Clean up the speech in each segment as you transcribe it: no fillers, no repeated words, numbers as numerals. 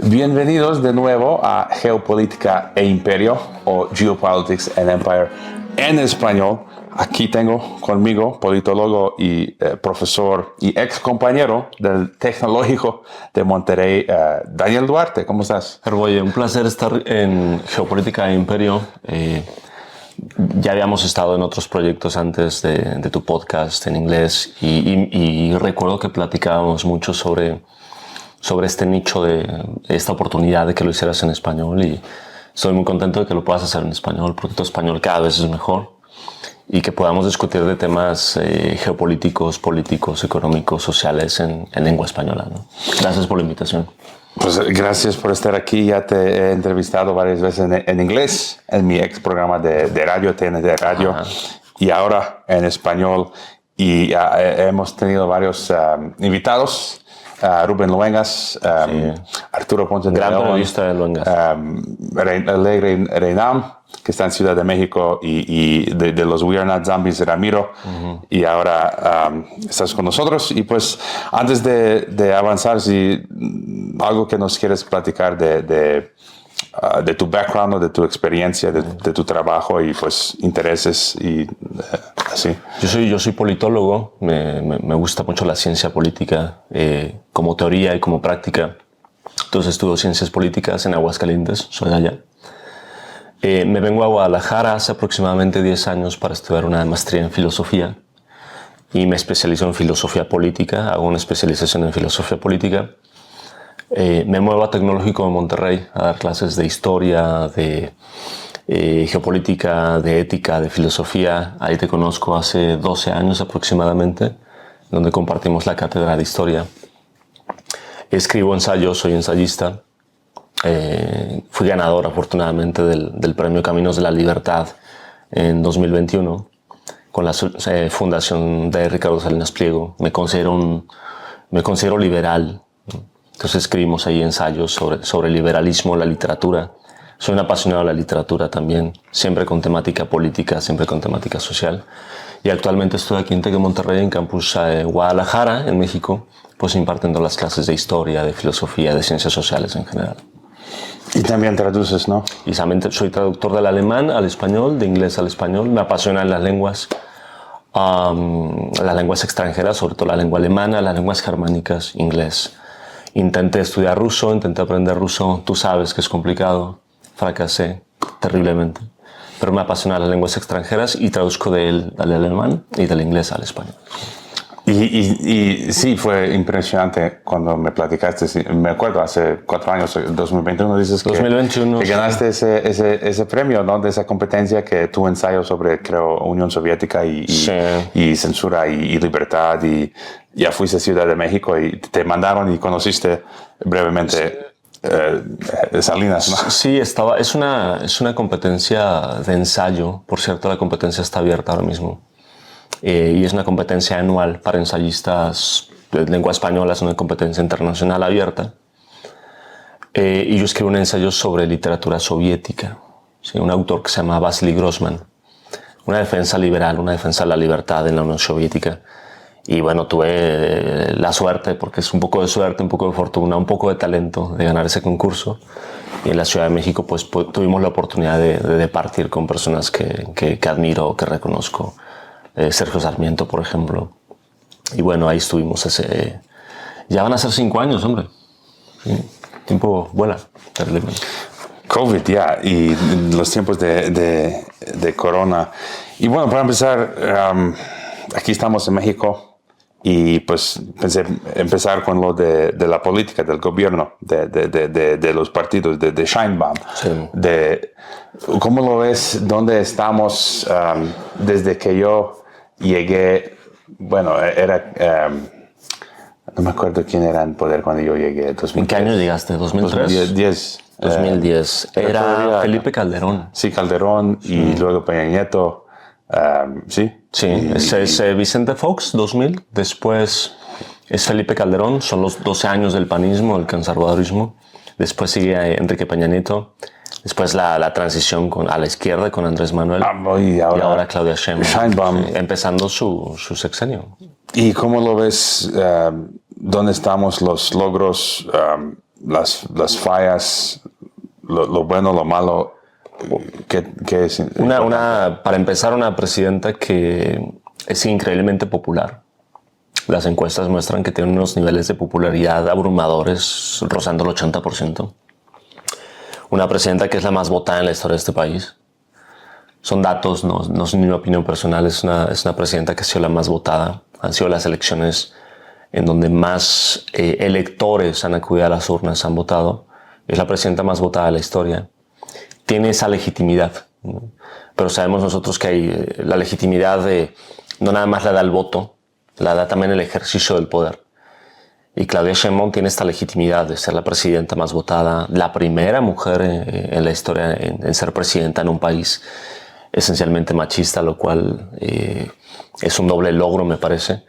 Bienvenidos de nuevo a Geopolítica e Imperio, o Geopolitics and Empire en español. Aquí tengo conmigo politólogo y profesor y ex compañero del Tecnológico de Monterrey, Daniel Duarte. ¿Cómo estás? Herboye, un placer estar en Geopolítica e Imperio. Ya habíamos estado en otros proyectos antes de tu podcast en inglés y recuerdo que platicábamos mucho sobre este nicho de esta oportunidad de que lo hicieras en español, y estoy muy contento de que lo puedas hacer en español, porque tu español cada vez es mejor, y que podamos discutir de temas geopolíticos, políticos, económicos, sociales en lengua española, ¿no? Gracias por la invitación. Pues gracias por estar aquí. Ya te he entrevistado varias veces en inglés, en mi ex programa de radio, TNT Radio, Ajá. Y ahora en español. Y hemos tenido varios invitados. Rubén Luengas, sí. Arturo Ponce de Gran periodista de Luengas. Reinam, que está en Ciudad de México, y de los We Are Not Zombies, Ramiro. Uh-huh. Y ahora estás con nosotros. Y pues antes de avanzar, si algo que nos quieres platicar de tu background, de tu experiencia, de tu trabajo y pues intereses y así. Yo soy politólogo, me gusta mucho la ciencia política como teoría y como práctica. Entonces estudio ciencias políticas en Aguascalientes, soy de allá. Me vengo a Guadalajara hace aproximadamente 10 años para estudiar una maestría en filosofía y me especializo en filosofía política, hago una especialización en filosofía política. Me muevo a Tecnológico de Monterrey a dar clases de historia, de geopolítica, de ética, de filosofía. Ahí te conozco hace 12 años aproximadamente, donde compartimos la cátedra de historia. Escribo ensayos, soy ensayista. Fui ganador afortunadamente del premio Caminos de la Libertad en 2021 con la fundación de Ricardo Salinas Pliego. Me considero liberal. Entonces escribimos ahí ensayos sobre liberalismo, la literatura. Soy un apasionado de la literatura también, siempre con temática política, siempre con temática social. Y actualmente estoy aquí en TEC de Monterrey, en campus Guadalajara, en México, pues impartiendo las clases de historia, de filosofía, de ciencias sociales en general. Y también traduces, ¿no? Y también soy traductor del alemán al español, de inglés al español. Me apasionan las lenguas extranjeras, sobre todo la lengua alemana, las lenguas germánicas, inglés. Intenté estudiar ruso, intenté aprender ruso. Tú sabes que es complicado. Fracasé terriblemente. Pero me apasionan las lenguas extranjeras y traduzco del alemán y del inglés al español. Y sí, fue impresionante cuando me platicaste. Me acuerdo, hace 4 años, 2021, dices 2021, que ganaste ese premio, ¿no? De esa competencia que tu ensayo sobre, creo, Unión Soviética y censura y libertad. Y ya fuiste a Ciudad de México y te mandaron y conociste brevemente Salinas, ¿no? Sí, es una competencia de ensayo. Por cierto, la competencia está abierta ahora mismo. Y es una competencia anual para ensayistas de lengua española, es una competencia internacional abierta. Y yo escribí un ensayo sobre literatura soviética, ¿sí? Un autor que se llama Vasily Grossman, una defensa liberal, una defensa de la libertad en la Unión Soviética. Y bueno, tuve la suerte, porque es un poco de suerte, un poco de fortuna, un poco de talento de ganar ese concurso. Y en la Ciudad de México pues tuvimos la oportunidad de partir con personas que admiro, que reconozco. Sergio Sarmiento, por ejemplo. Y bueno, ahí estuvimos ya van a ser 5 años, hombre. Sí, el tiempo vuela terriblemente. COVID, ya, y los tiempos de corona. Y bueno, para empezar, aquí estamos en México y pues pensé empezar con lo de la política, del gobierno, de los partidos, de Sheinbaum. Sí. ¿Cómo lo ves? ¿Dónde estamos desde que yo llegué? Bueno, era... no me acuerdo quién era en poder cuando yo llegué. 2003. ¿En qué año llegaste? ¿2003? 2010. Era Felipe Calderón. Sí, Calderón, sí. Y luego Peña Nieto. Sí. Sí, es Vicente Fox, 2000. Después es Felipe Calderón. Son los 12 años del panismo, el conservadurismo. Después sigue Enrique Peña Nieto. Después la transición a la izquierda con Andrés Manuel. Y ahora Claudia Sheinbaum. Empezando su sexenio. ¿Y cómo lo ves? ¿Dónde estamos los logros las fallas, lo bueno, lo malo, ¿qué es? Para empezar, una presidenta que es increíblemente popular. Las encuestas muestran que tiene unos niveles de popularidad abrumadores, rozando el 80%. Una presidenta que es la más votada en la historia de este país. Son datos, no es ni mi opinión personal, es una presidenta que ha sido la más votada. Han sido las elecciones en donde más electores han acudido a las urnas, han votado. Es la presidenta más votada de la historia. Tiene esa legitimidad, ¿no? Pero sabemos nosotros que hay la legitimidad no nada más la da el voto, la da también el ejercicio del poder. Y Claudia Sheinbaum tiene esta legitimidad de ser la presidenta más votada, la primera mujer en la historia en ser presidenta en un país esencialmente machista, lo cual es un doble logro, me parece.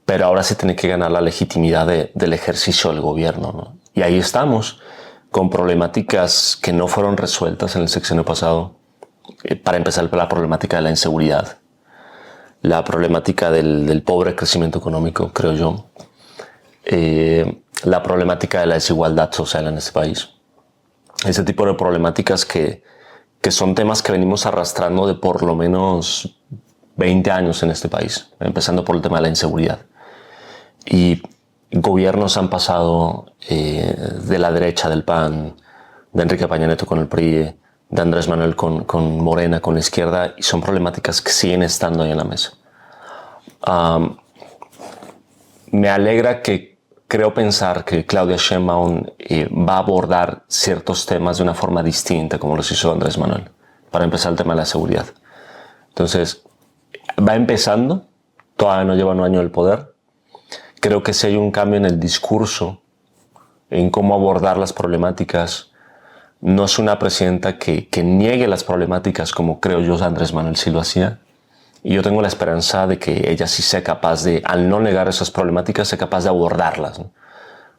Pero ahora se tiene que ganar la legitimidad del ejercicio del gobierno, ¿no? Y ahí estamos, con problemáticas que no fueron resueltas en el sexenio pasado. Para empezar, la problemática de la inseguridad, la problemática del pobre crecimiento económico, creo yo, la problemática de la desigualdad social en este país. Ese tipo de problemáticas que son temas que venimos arrastrando de por lo menos 20 años en este país, empezando por el tema de la inseguridad. Y gobiernos han pasado de la derecha, del PAN, de Enrique Peña Nieto con el PRI, de Andrés Manuel con Morena, con la izquierda, y son problemáticas que siguen estando ahí en la mesa. Me alegra que creo pensar que Claudia Sheinbaum va a abordar ciertos temas de una forma distinta, como los hizo Andrés Manuel. Para empezar, el tema de la seguridad. Entonces, va empezando, todavía no lleva un año del poder. Creo que si hay un cambio en el discurso, en cómo abordar las problemáticas. No es una presidenta que niegue las problemáticas como creo yo Andrés Manuel sí lo hacía. Y yo tengo la esperanza de que ella sí sea capaz de, al no negar esas problemáticas, sea capaz de abordarlas, ¿no?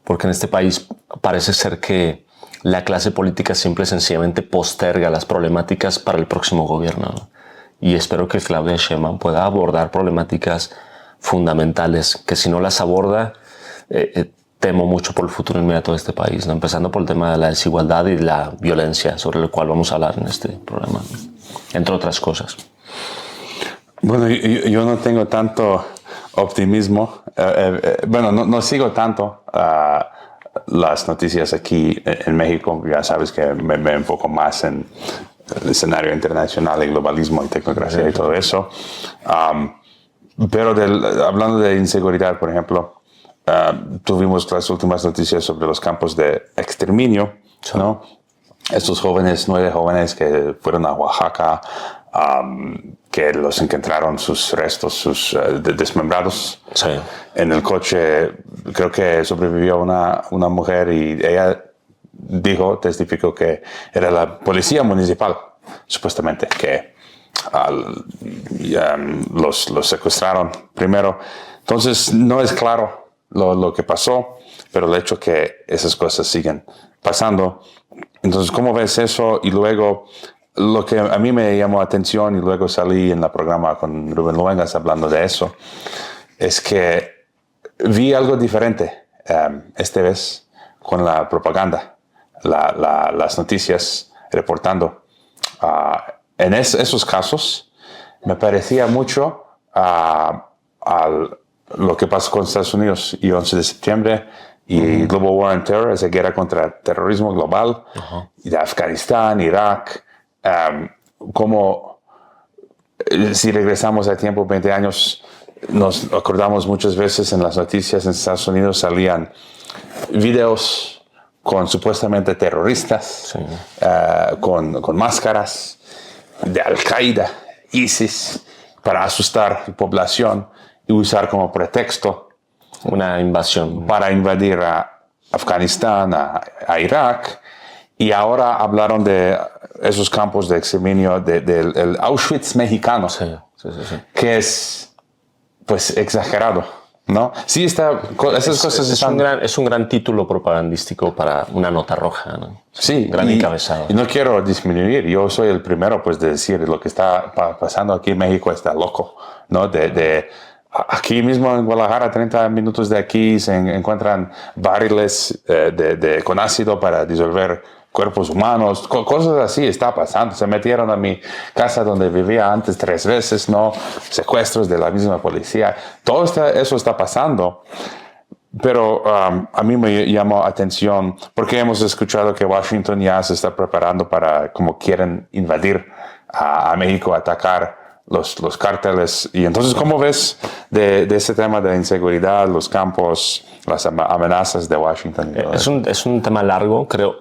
Porque en este país parece ser que la clase política simple y sencillamente posterga las problemáticas para el próximo gobierno, ¿no? Y espero que Claudia Sheinbaum pueda abordar problemáticas fundamentales que si no las aborda, temo mucho por el futuro inmediato de este país, ¿no? Empezando por el tema de la desigualdad y de la violencia, sobre lo cual vamos a hablar en este programa, ¿no? Entre otras cosas. Bueno, yo no tengo tanto optimismo. Bueno, no sigo tanto las noticias aquí en México. Ya sabes que me enfoco más en el escenario internacional, el globalismo y tecnocracia y todo eso. Pero hablando de inseguridad, por ejemplo, tuvimos las últimas noticias sobre los campos de exterminio, ¿no? Estos 9 jóvenes que fueron a Oaxaca, que los encontraron sus restos, desmembrados, sí, en el coche. Creo que sobrevivió una mujer y ella testificó que era la policía municipal, supuestamente, que los secuestraron primero. Entonces no es claro lo que pasó, pero el hecho que esas cosas siguen pasando. Entonces, ¿cómo ves eso? Y luego, lo que a mí me llamó la atención, y luego salí en el programa con Rubén Luengas hablando de eso, es que vi algo diferente esta vez con la propaganda, las noticias reportando. En esos casos me parecía mucho a lo que pasó con Estados Unidos y 11 de septiembre y Global War on Terror, esa guerra contra el terrorismo global, y de Afganistán, Irak. Como si regresamos a tiempo, 20 años, nos acordamos muchas veces en las noticias en Estados Unidos salían videos con supuestamente terroristas, sí, con máscaras de Al-Qaeda, ISIS, para asustar a la población y usar como pretexto una invasión para invadir a Afganistán, a Irak. Y ahora hablaron de esos campos de exterminio del Auschwitz mexicano, sí, que es pues exagerado, ¿no? Sí, esas cosas están... Es un gran título propagandístico para una nota roja, ¿no? Sí, gran encabezado. Y no quiero disminuir, yo soy el primero pues de decir lo que está pasando aquí en México está loco, ¿no? Aquí mismo en Guadalajara, 30 minutos de aquí, se encuentran barriles con ácido para disolver cuerpos humanos, cosas así está pasando. Se metieron a mi casa donde vivía antes 3 veces, ¿no? Secuestros de la misma policía. Todo eso está pasando. Pero a mí me llamó atención porque hemos escuchado que Washington ya se está preparando para, como quieren invadir a México, atacar los cárteles. Y entonces, ¿cómo ves de ese tema de inseguridad, los campos, las amenazas de Washington? Es un tema largo, creo.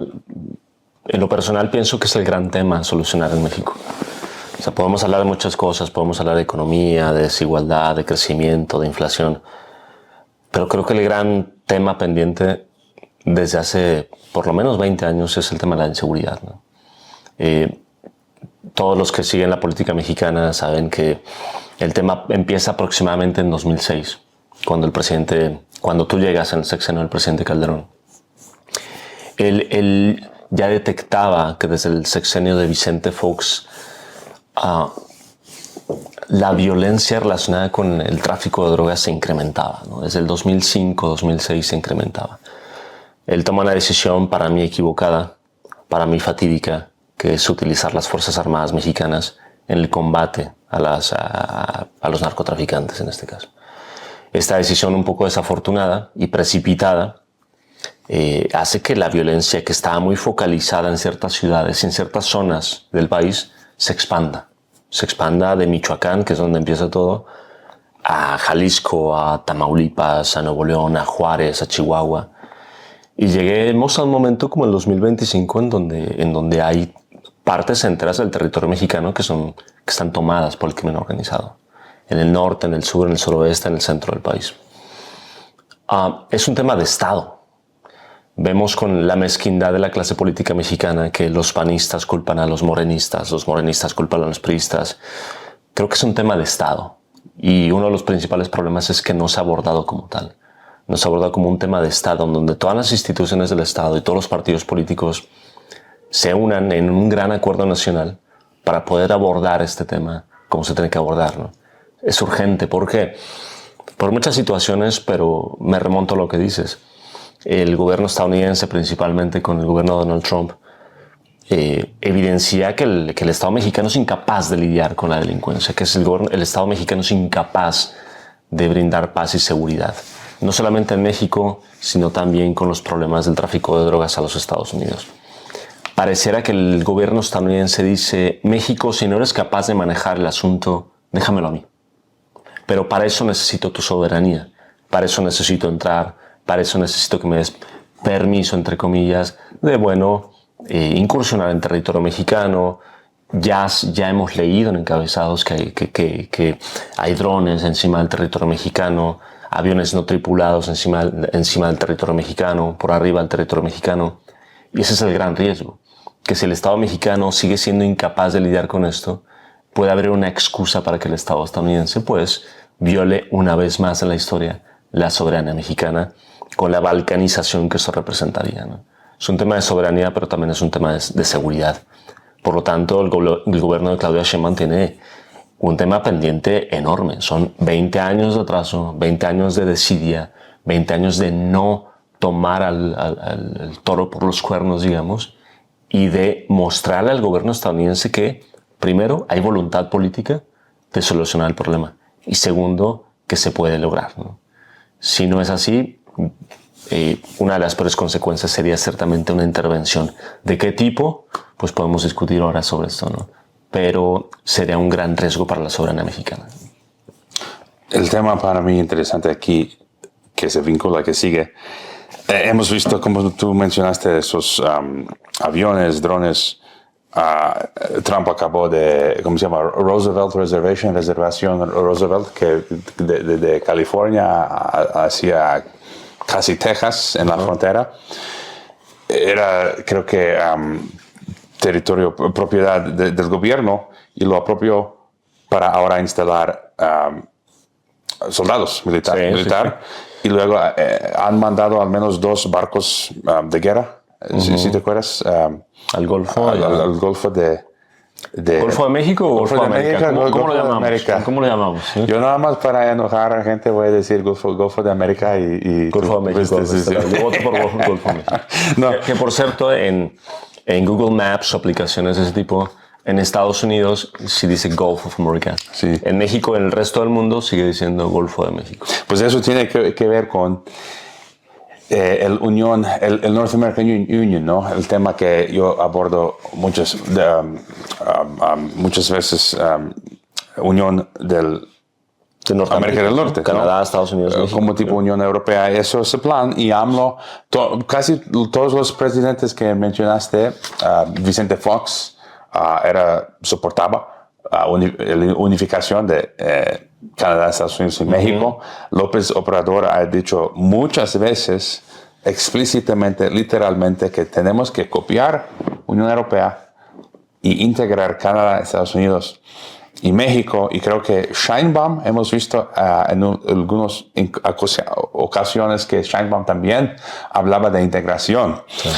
En lo personal pienso que es el gran tema a solucionar en México. O sea, podemos hablar de muchas cosas, podemos hablar de economía, de desigualdad, de crecimiento, de inflación. Pero creo que el gran tema pendiente desde hace por lo menos 20 años es el tema de la inseguridad, ¿no? Todos los que siguen la política mexicana saben que el tema empieza aproximadamente en 2006, cuando tú llegas en el sexenio del presidente Calderón. Él ya detectaba que desde el sexenio de Vicente Fox la violencia relacionada con el tráfico de drogas se incrementaba, ¿no? Desde el 2005-2006 se incrementaba. Él toma una decisión para mí equivocada, para mí fatídica, que es utilizar las Fuerzas Armadas mexicanas en el combate a los narcotraficantes en este caso. Esta decisión un poco desafortunada y precipitada hace que la violencia que estaba muy focalizada en ciertas ciudades y en ciertas zonas del país se expanda. Se expanda de Michoacán, que es donde empieza todo, a Jalisco, a Tamaulipas, a Nuevo León, a Juárez, a Chihuahua. Y lleguemos a un momento como el 2025 en donde hay partes enteras del territorio mexicano que están tomadas por el crimen organizado. En el norte, en el sur, en el suroeste, en el centro del país. Es un tema de Estado. Vemos con la mezquindad de la clase política mexicana que los panistas culpan a los morenistas culpan a los priistas. Creo que es un tema de Estado. Y uno de los principales problemas es que no se ha abordado como tal. No se ha abordado como un tema de Estado, donde todas las instituciones del Estado y todos los partidos políticos se unan en un gran acuerdo nacional para poder abordar este tema como se tiene que abordar, ¿no? Es urgente. ¿Por qué? Por muchas situaciones, pero me remonto a lo que dices. El gobierno estadounidense, principalmente con el gobierno de Donald Trump, evidencia que el Estado mexicano es incapaz de lidiar con la delincuencia, que el Estado mexicano es incapaz de brindar paz y seguridad. No solamente en México, sino también con los problemas del tráfico de drogas a los Estados Unidos. Pareciera que el gobierno estadounidense dice: México, si no eres capaz de manejar el asunto, déjamelo a mí. Pero para eso necesito tu soberanía, para eso necesito entrar, para eso necesito que me des permiso, entre comillas, de, incursionar en territorio mexicano. Ya hemos leído en encabezados que hay drones encima del territorio mexicano, aviones no tripulados encima del territorio mexicano, por arriba del territorio mexicano. Y ese es el gran riesgo, que si el Estado mexicano sigue siendo incapaz de lidiar con esto, puede haber una excusa para que el Estado estadounidense viole una vez más en la historia la soberanía mexicana, con la balcanización que eso representaría, ¿no? Es un tema de soberanía, pero también es un tema de seguridad. Por lo tanto, el gobierno de Claudia Sheinbaum tiene un tema pendiente enorme. Son 20 años de atraso, 20 años de desidia, 20 años de no tomar al toro por los cuernos, digamos, y de mostrarle al gobierno estadounidense que, primero, hay voluntad política de solucionar el problema, y segundo, que se puede lograr, ¿no? Si no es así, una de las peores consecuencias sería ciertamente una intervención. ¿De qué tipo? Pues podemos discutir ahora sobre esto, ¿no? Pero sería un gran riesgo para la soberanía mexicana. El tema para mí interesante aquí, que se vincula, que sigue, hemos visto, como tú mencionaste, esos aviones, drones. Trump acabó ¿cómo se llama? Reservación Roosevelt, que de California hacia casi Texas, en la frontera. Era, creo que, territorio, propiedad del gobierno, y lo apropió para ahora instalar soldados militar. Sí. Y luego han mandado al menos 2 barcos de guerra, si te acuerdas. Al Golfo. Al Golfo de ¿Golfo de México o Golfo de América? ¿Cómo lo llamamos? América. ¿Cómo lo llamamos? ¿Sí? Yo nada más para enojar a la gente voy a decir Golfo de América y Golfo de México. Yo voto por Golfo de México. No. Que por cierto, en Google Maps o aplicaciones de ese tipo, en Estados Unidos sí dice Gulf of America. Sí. En México, en el resto del mundo, sigue diciendo Golfo de México. Pues eso tiene que ver con el North American Union, ¿no? El tema que yo abordo muchas veces, Unión de América del Norte, Canadá, ¿no? Estados Unidos, México, como tipo Unión Europea. Eso es el plan. Y AMLO, casi todos los presidentes que mencionaste, Vicente Fox soportaba la unificación de Canadá, Estados Unidos y México. López Obrador ha dicho muchas veces, explícitamente, literalmente, que tenemos que copiar Unión Europea y integrar Canadá, Estados Unidos y México. Y creo que Sheinbaum, hemos visto en algunas ocasiones que Sheinbaum también hablaba de integración. Sí.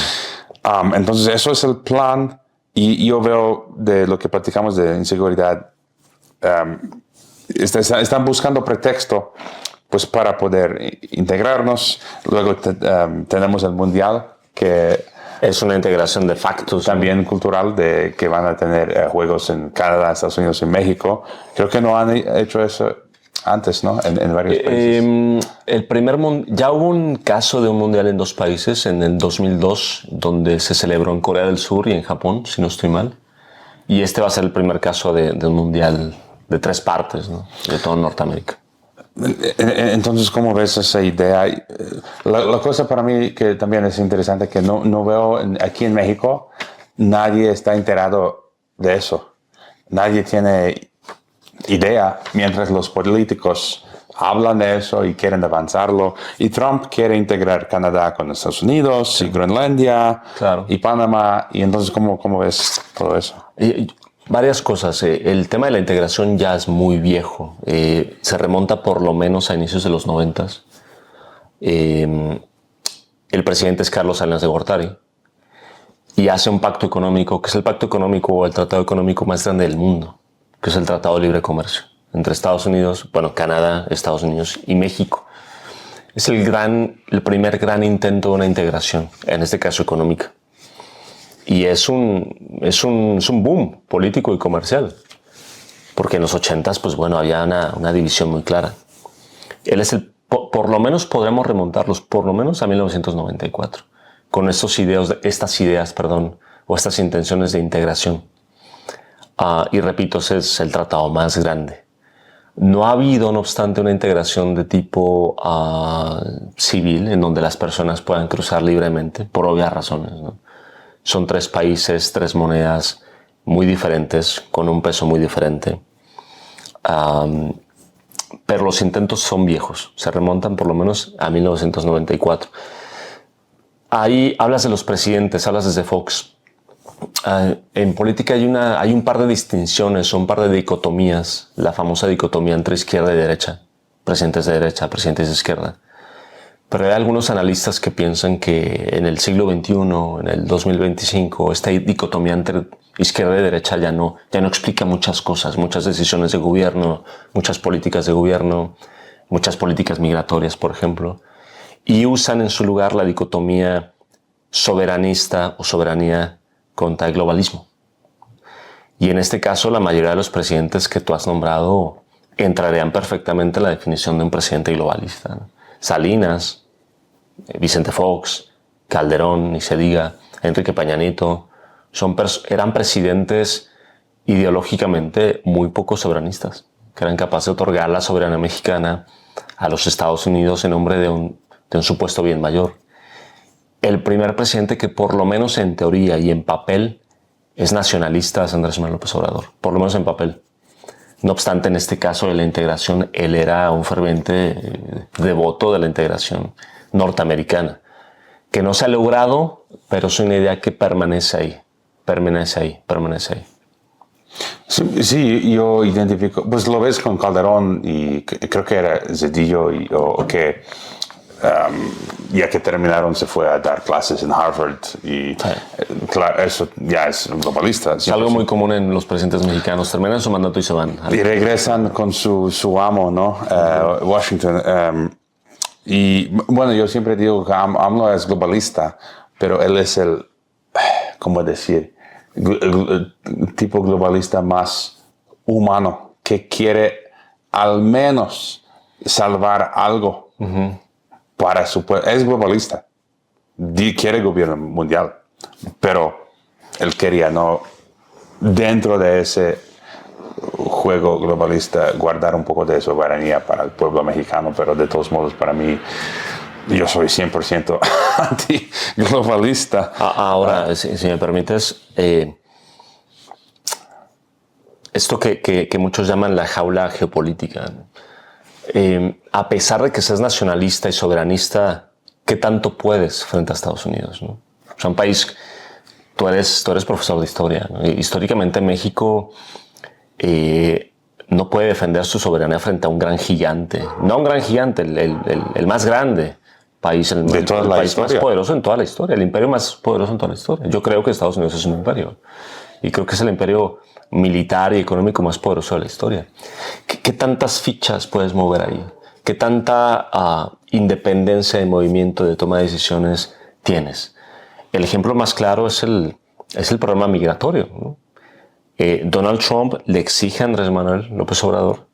Entonces, eso es el plan. Y yo veo de lo que platicamos de inseguridad, están buscando pretexto pues, para poder integrarnos. Luego tenemos el Mundial, que es una integración de facto. También cultural, de que van a tener juegos en Canadá, Estados Unidos y México. Creo que no han hecho eso antes, ¿no? En varios países. Ya hubo un caso de un mundial en 2 países, en el 2002, donde se celebró en Corea del Sur y en Japón, si no estoy mal. Y este va a ser el primer caso de un mundial de 3 partes, ¿no? De toda Norteamérica. Entonces, ¿cómo ves esa idea? La cosa para mí que también es interesante, que no veo aquí en México, nadie está enterado de eso. Nadie tiene idea, mientras los políticos hablan de eso y quieren avanzarlo. Y Trump quiere integrar Canadá con Estados Unidos, sí, y Groenlandia, claro, y Panamá. Y entonces, ¿cómo ves todo eso? Varias cosas. El tema de la integración ya es muy viejo. Se remonta por lo menos a inicios de los 90s. El presidente es Carlos Salinas de Gortari y hace un pacto económico, que es el pacto económico o el tratado económico más grande del mundo, que es el Tratado de Libre Comercio entre Estados Unidos, Canadá, Estados Unidos y México. Es el primer gran intento de una integración, en este caso económica. Y es un boom político y comercial, porque en los 80s, había una división muy clara. Él es por lo menos podremos remontarlos por lo menos a 1994, con estas ideas, o estas intenciones de integración. Y repito, ese es el tratado más grande. No ha habido, no obstante, una integración de tipo civil, en donde las personas puedan cruzar libremente, por obvias razones, ¿no? Son 3 países, 3 monedas muy diferentes, con un peso muy diferente. Pero los intentos son viejos, se remontan por lo menos a 1994. Ahí hablas de los presidentes, hablas desde Fox. En política hay un par de distinciones, un par de dicotomías, la famosa dicotomía entre izquierda y derecha, presidentes de derecha, presidentes de izquierda. Pero hay algunos analistas que piensan que en el siglo XXI, en el 2025, esta dicotomía entre izquierda y derecha ya no explica muchas cosas, muchas decisiones de gobierno, muchas políticas de gobierno, muchas políticas migratorias, por ejemplo, y usan en su lugar la dicotomía soberanista o soberanía contra el globalismo. Y en este caso, la mayoría de los presidentes que tú has nombrado entrarían perfectamente en la definición de un presidente globalista, ¿no? Salinas, Vicente Fox, Calderón, ni se diga, Enrique Peña Nieto, eran presidentes ideológicamente muy poco soberanistas, que eran capaces de otorgar la soberanía mexicana a los Estados Unidos en nombre de un supuesto bien mayor. El primer presidente que, por lo menos en teoría y en papel, es nacionalista es Andrés Manuel López Obrador, por lo menos en papel. No obstante, en este caso de la integración, él era un ferviente devoto de la integración norteamericana, que no se ha logrado, pero es una idea que permanece ahí. Sí, yo identifico, pues lo ves con Calderón y creo que era Zedillo, que ya que terminaron se fue a dar clases en Harvard y claro, eso ya es globalista. Es algo muy común en los presidentes mexicanos, terminan su mandato y se van. Y regresan con su amo, ¿no? Washington. Y bueno, yo siempre digo que AMLO es globalista, pero él es el, ¿cómo decir? Tipo globalista más humano, que quiere al menos salvar algo para su pueblo. Es globalista, quiere gobierno mundial, pero él quería, ¿no? Dentro de ese juego globalista, guardar un poco de soberanía para el pueblo mexicano, pero de todos modos, para mí, yo soy 100% anti-globalista. Ahora, si me permites, esto que muchos llaman la jaula geopolítica, a pesar de que seas nacionalista y soberanista, ¿qué tanto puedes frente a Estados Unidos, ¿no? O sea, un país, tú eres profesor de historia, ¿no? Históricamente México no puede defender su soberanía frente a un gran gigante, no un gran gigante, el más grande país, el país más poderoso en toda la historia, el imperio más poderoso en toda la historia. Yo creo que Estados Unidos es un imperio y creo que es el imperio militar y económico más poderoso de la historia. ¿Qué tantas fichas puedes mover ahí? ¿Qué tanta independencia de movimiento, de toma de decisiones tienes? El ejemplo más claro es el problema migratorio, ¿no? Donald Trump le exige a Andrés Manuel López Obrador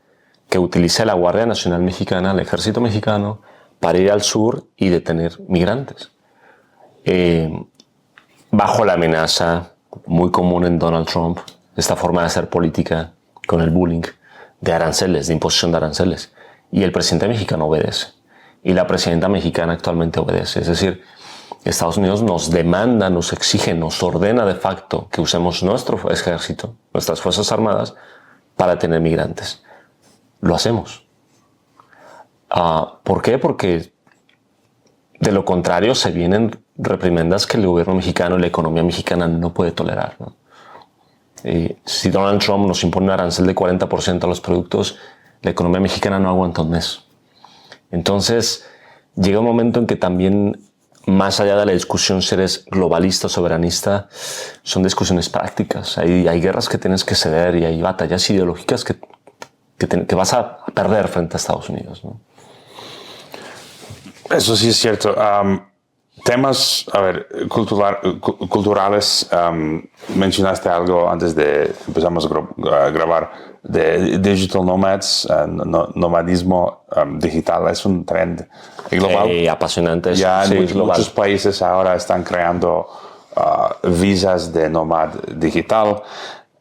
que utilice la Guardia Nacional Mexicana, el Ejército Mexicano, para ir al sur y detener migrantes. Bajo la amenaza muy común en Donald Trump, esta forma de hacer política con el bullying, de aranceles, de imposición de aranceles. Y el presidente mexicano obedece. Y la presidenta mexicana actualmente obedece. Es decir, Estados Unidos nos demanda, nos exige, nos ordena de facto que usemos nuestro ejército, nuestras fuerzas armadas, para tener migrantes. Lo hacemos. ¿Por qué? Porque de lo contrario se vienen reprimendas que el gobierno mexicano y la economía mexicana no puede tolerar, ¿no? Si Donald Trump nos impone un arancel de 40% a los productos, la economía mexicana no aguanta un mes. Entonces, llega un momento en que también, más allá de la discusión si eres globalista o soberanista, son discusiones prácticas. Hay guerras que tienes que ceder y hay batallas ideológicas que vas a perder frente a Estados Unidos, ¿no? Eso sí es cierto. Temas, culturales. Mencionaste algo antes de empezamos a grabar de digital nomads, nomadismo digital. Es un trend global. Apasionante. Ya en muchos países ahora están creando visas de nómad digital.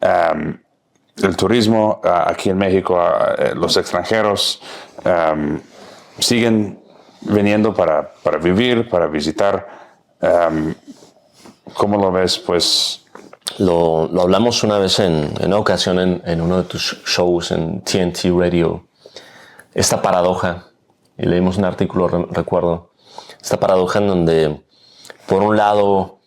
El turismo, aquí en México, los extranjeros siguen viniendo para vivir, para visitar. ¿Cómo lo ves? Pues lo hablamos una vez en una ocasión en uno de tus shows en TNT Radio. Esta paradoja, y leímos un artículo, recuerdo, esta paradoja en donde, por un lado,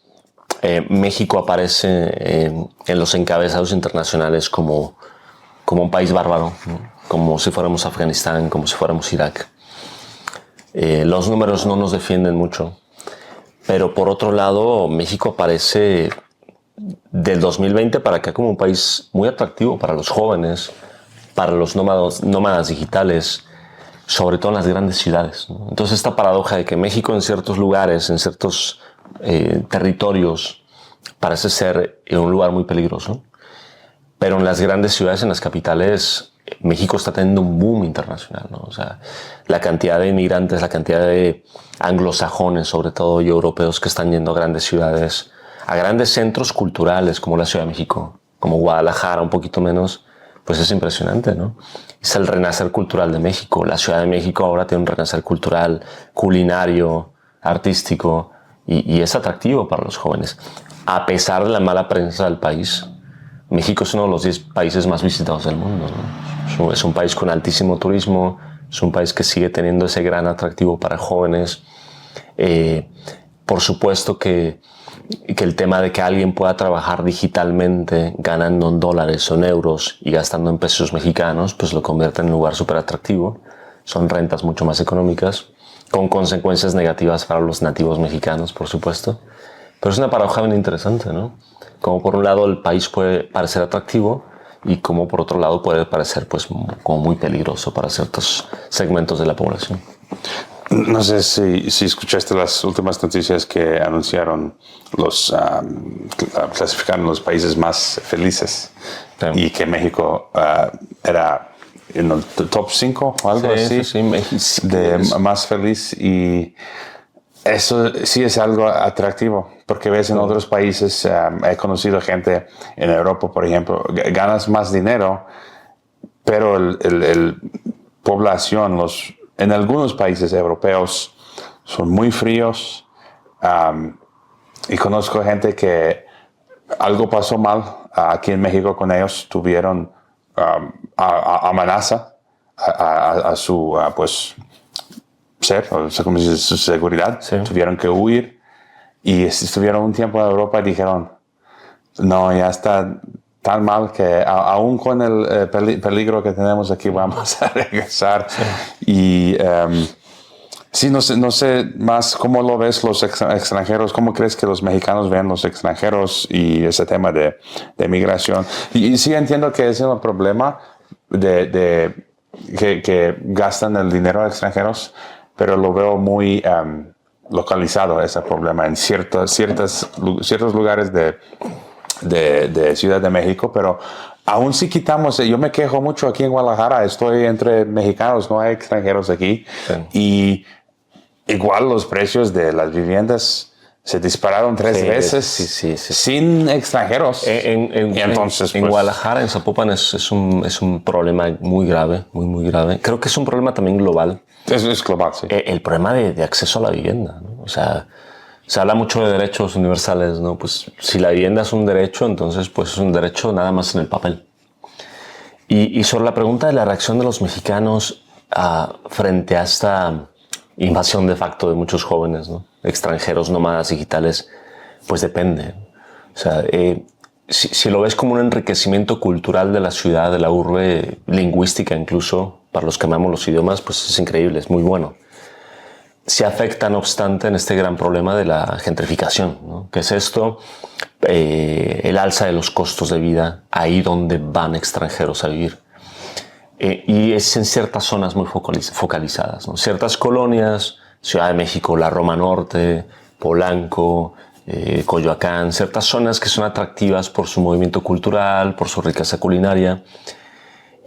México aparece en los encabezados internacionales como un país bárbaro, ¿no? Como si fuéramos Afganistán, como si fuéramos Irak. Los números no nos defienden mucho, pero por otro lado, México aparece del 2020 para acá como un país muy atractivo para los jóvenes, para los nómadas digitales, sobre todo en las grandes ciudades, ¿no? Entonces esta paradoja de que México en ciertos lugares, en ciertos territorios, parece ser un lugar muy peligroso, pero en las grandes ciudades, en las capitales, México está teniendo un boom internacional, ¿no? O sea, la cantidad de inmigrantes, la cantidad de anglosajones, sobre todo, y europeos que están yendo a grandes ciudades, a grandes centros culturales como la Ciudad de México, como Guadalajara, un poquito menos, pues es impresionante, ¿no? Es el renacer cultural de México. La Ciudad de México ahora tiene un renacer cultural, culinario, artístico, y es atractivo para los jóvenes. A pesar de la mala prensa del país, México es uno de los 10 países más visitados del mundo, ¿no? Es un país con altísimo turismo, es un país que sigue teniendo ese gran atractivo para jóvenes. Por supuesto que el tema de que alguien pueda trabajar digitalmente ganando en dólares o en euros y gastando en pesos mexicanos, pues lo convierte en un lugar súper atractivo. Son rentas mucho más económicas. con consecuencias negativas para los nativos mexicanos, por supuesto. Pero es una paradoja bien interesante, ¿no? Como por un lado el país puede parecer atractivo y como por otro lado puede parecer pues como muy peligroso para ciertos segmentos de la población. No sé si escuchaste las últimas noticias que anunciaron clasificaron los países más felices, Sí. y que México era en el top 5 o algo así, Sí, México de más feliz, y eso sí es algo atractivo, porque ves en otros países, he conocido gente en Europa, por ejemplo, ganas más dinero, pero el población, en algunos países europeos son muy fríos, y conozco gente que algo pasó mal aquí en México con ellos, tuvieron amenaza a su pues ser, o sea, como dice, su seguridad, Sí. tuvieron que huir y estuvieron un tiempo en Europa y dijeron, no, ya está tan mal que aún con el peligro que tenemos aquí vamos a regresar. Sí. Y sí, no sé más cómo lo ves los extranjeros, cómo crees que los mexicanos ven los extranjeros y ese tema de migración. Y sí entiendo que es un problema que gastan el dinero a extranjeros, pero lo veo muy localizado ese problema en ciertos lugares de Ciudad de México, pero aún si quitamos, yo me quejo mucho aquí en Guadalajara, estoy entre mexicanos, no hay extranjeros aquí, sí. Y igual los precios de las viviendas se dispararon 3 veces sin extranjeros. Entonces, en Guadalajara, en Zapopan, es un problema muy grave, muy grave. Creo que es un problema también global. Es global, sí. El problema de acceso a la vivienda, ¿no? O sea, se habla mucho de derechos universales, ¿no? Pues si la vivienda es un derecho, entonces pues es un derecho nada más en el papel. Y sobre la pregunta de la reacción de los mexicanos frente a esta invasión de facto de muchos jóvenes, ¿no? Extranjeros, nómadas digitales, pues depende. O sea, si lo ves como un enriquecimiento cultural de la ciudad, de la urbe, lingüística incluso, para los que amamos los idiomas, pues es increíble, es muy bueno. Se afecta, no obstante, en este gran problema de la gentrificación, ¿no? ¿Qué es esto? El alza de los costos de vida ahí donde van extranjeros a vivir. Y es en ciertas zonas muy focalizadas, ¿no? Ciertas colonias, Ciudad de México, la Roma Norte, Polanco, Coyoacán, ciertas zonas que son atractivas por su movimiento cultural, por su riqueza culinaria.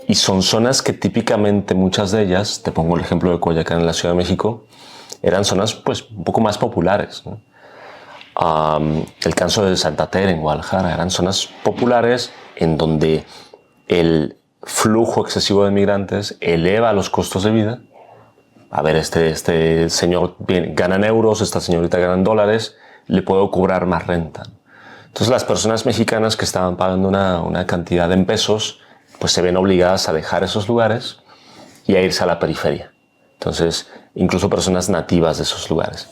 Y son zonas que típicamente muchas de ellas, te pongo el ejemplo de Coyoacán en la Ciudad de México, eran zonas pues un poco más populares, ¿no? El caso de Santa Tere en Guadalajara, eran zonas populares en donde el flujo excesivo de migrantes eleva los costos de vida. A ver, este señor gana en euros, esta señorita gana en dólares, le puedo cobrar más renta. Entonces las personas mexicanas que estaban pagando una cantidad en pesos, pues se ven obligadas a dejar esos lugares y a irse a la periferia. Entonces, incluso personas nativas de esos lugares.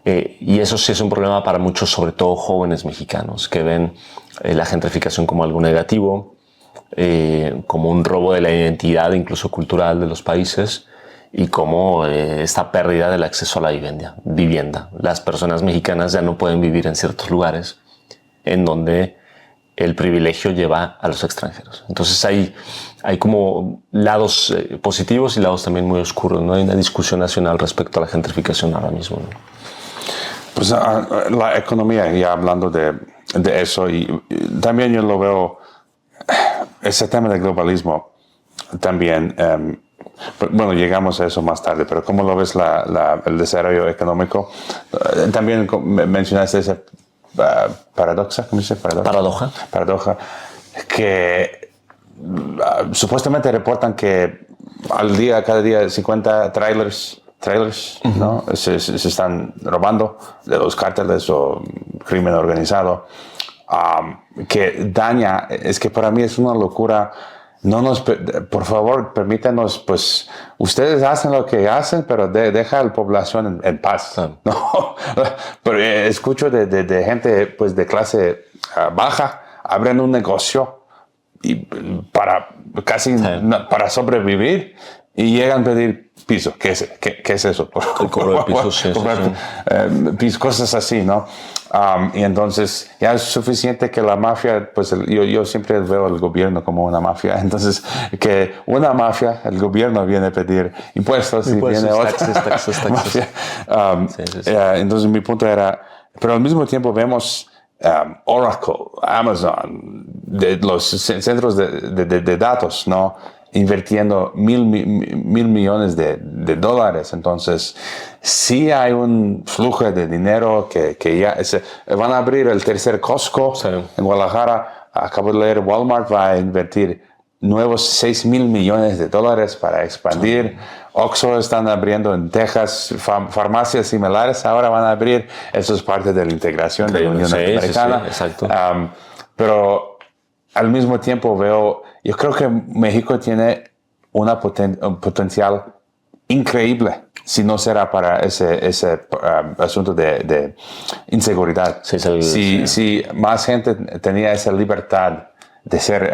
Y eso sí es un problema para muchos, sobre todo jóvenes mexicanos, que ven la gentrificación como algo negativo, como un robo de la identidad, incluso cultural, de los países, y como esta pérdida del acceso a la vivienda. Las personas mexicanas ya no pueden vivir en ciertos lugares en donde el privilegio lleva a los extranjeros. Entonces hay como lados positivos y lados también muy oscuros, ¿no? Hay una discusión nacional respecto a la gentrificación ahora mismo, ¿no? Pues la economía, ya hablando de eso, y también yo lo veo, ese tema del globalismo también, bueno, llegamos a eso más tarde, pero ¿cómo lo ves el desarrollo económico? También mencionaste esa paradoja, ¿cómo se dice? Paradoja, que supuestamente reportan que cada día 50 trailers, ¿no? Se están robando de los cárteles o crimen organizado, que daña. Es que para mí es una locura. Por favor, permítanos, pues, ustedes hacen lo que hacen, pero deja a la población en paz, ¿no? Pero escucho de gente, pues, de clase baja, abren un negocio para sobrevivir, y llegan a pedir piso. ¿Qué es eso? El cobro de piso, sí, cosas así, ¿no? Y entonces ya es suficiente que la mafia, pues yo siempre veo al gobierno como una mafia, entonces que una mafia, el gobierno viene a pedir impuestos y viene otra taxes. Mafia. Entonces mi punto era, pero al mismo tiempo vemos Oracle, Amazon, de los centros de datos, ¿no? Invirtiendo mil millones de dólares. Entonces, sí hay un flujo de dinero que ya van a abrir el tercer Costco en Guadalajara. Acabo de leer, Walmart va a invertir nuevos 6 mil millones de dólares para expandir. Oxxo están abriendo en Texas, farmacias similares ahora van a abrir. Eso es parte de la integración de la Unión Americana. Sí, exacto. Pero al mismo tiempo yo creo que México tiene un potencial increíble si no será para ese asunto de inseguridad. Si más gente tenía esa libertad de ser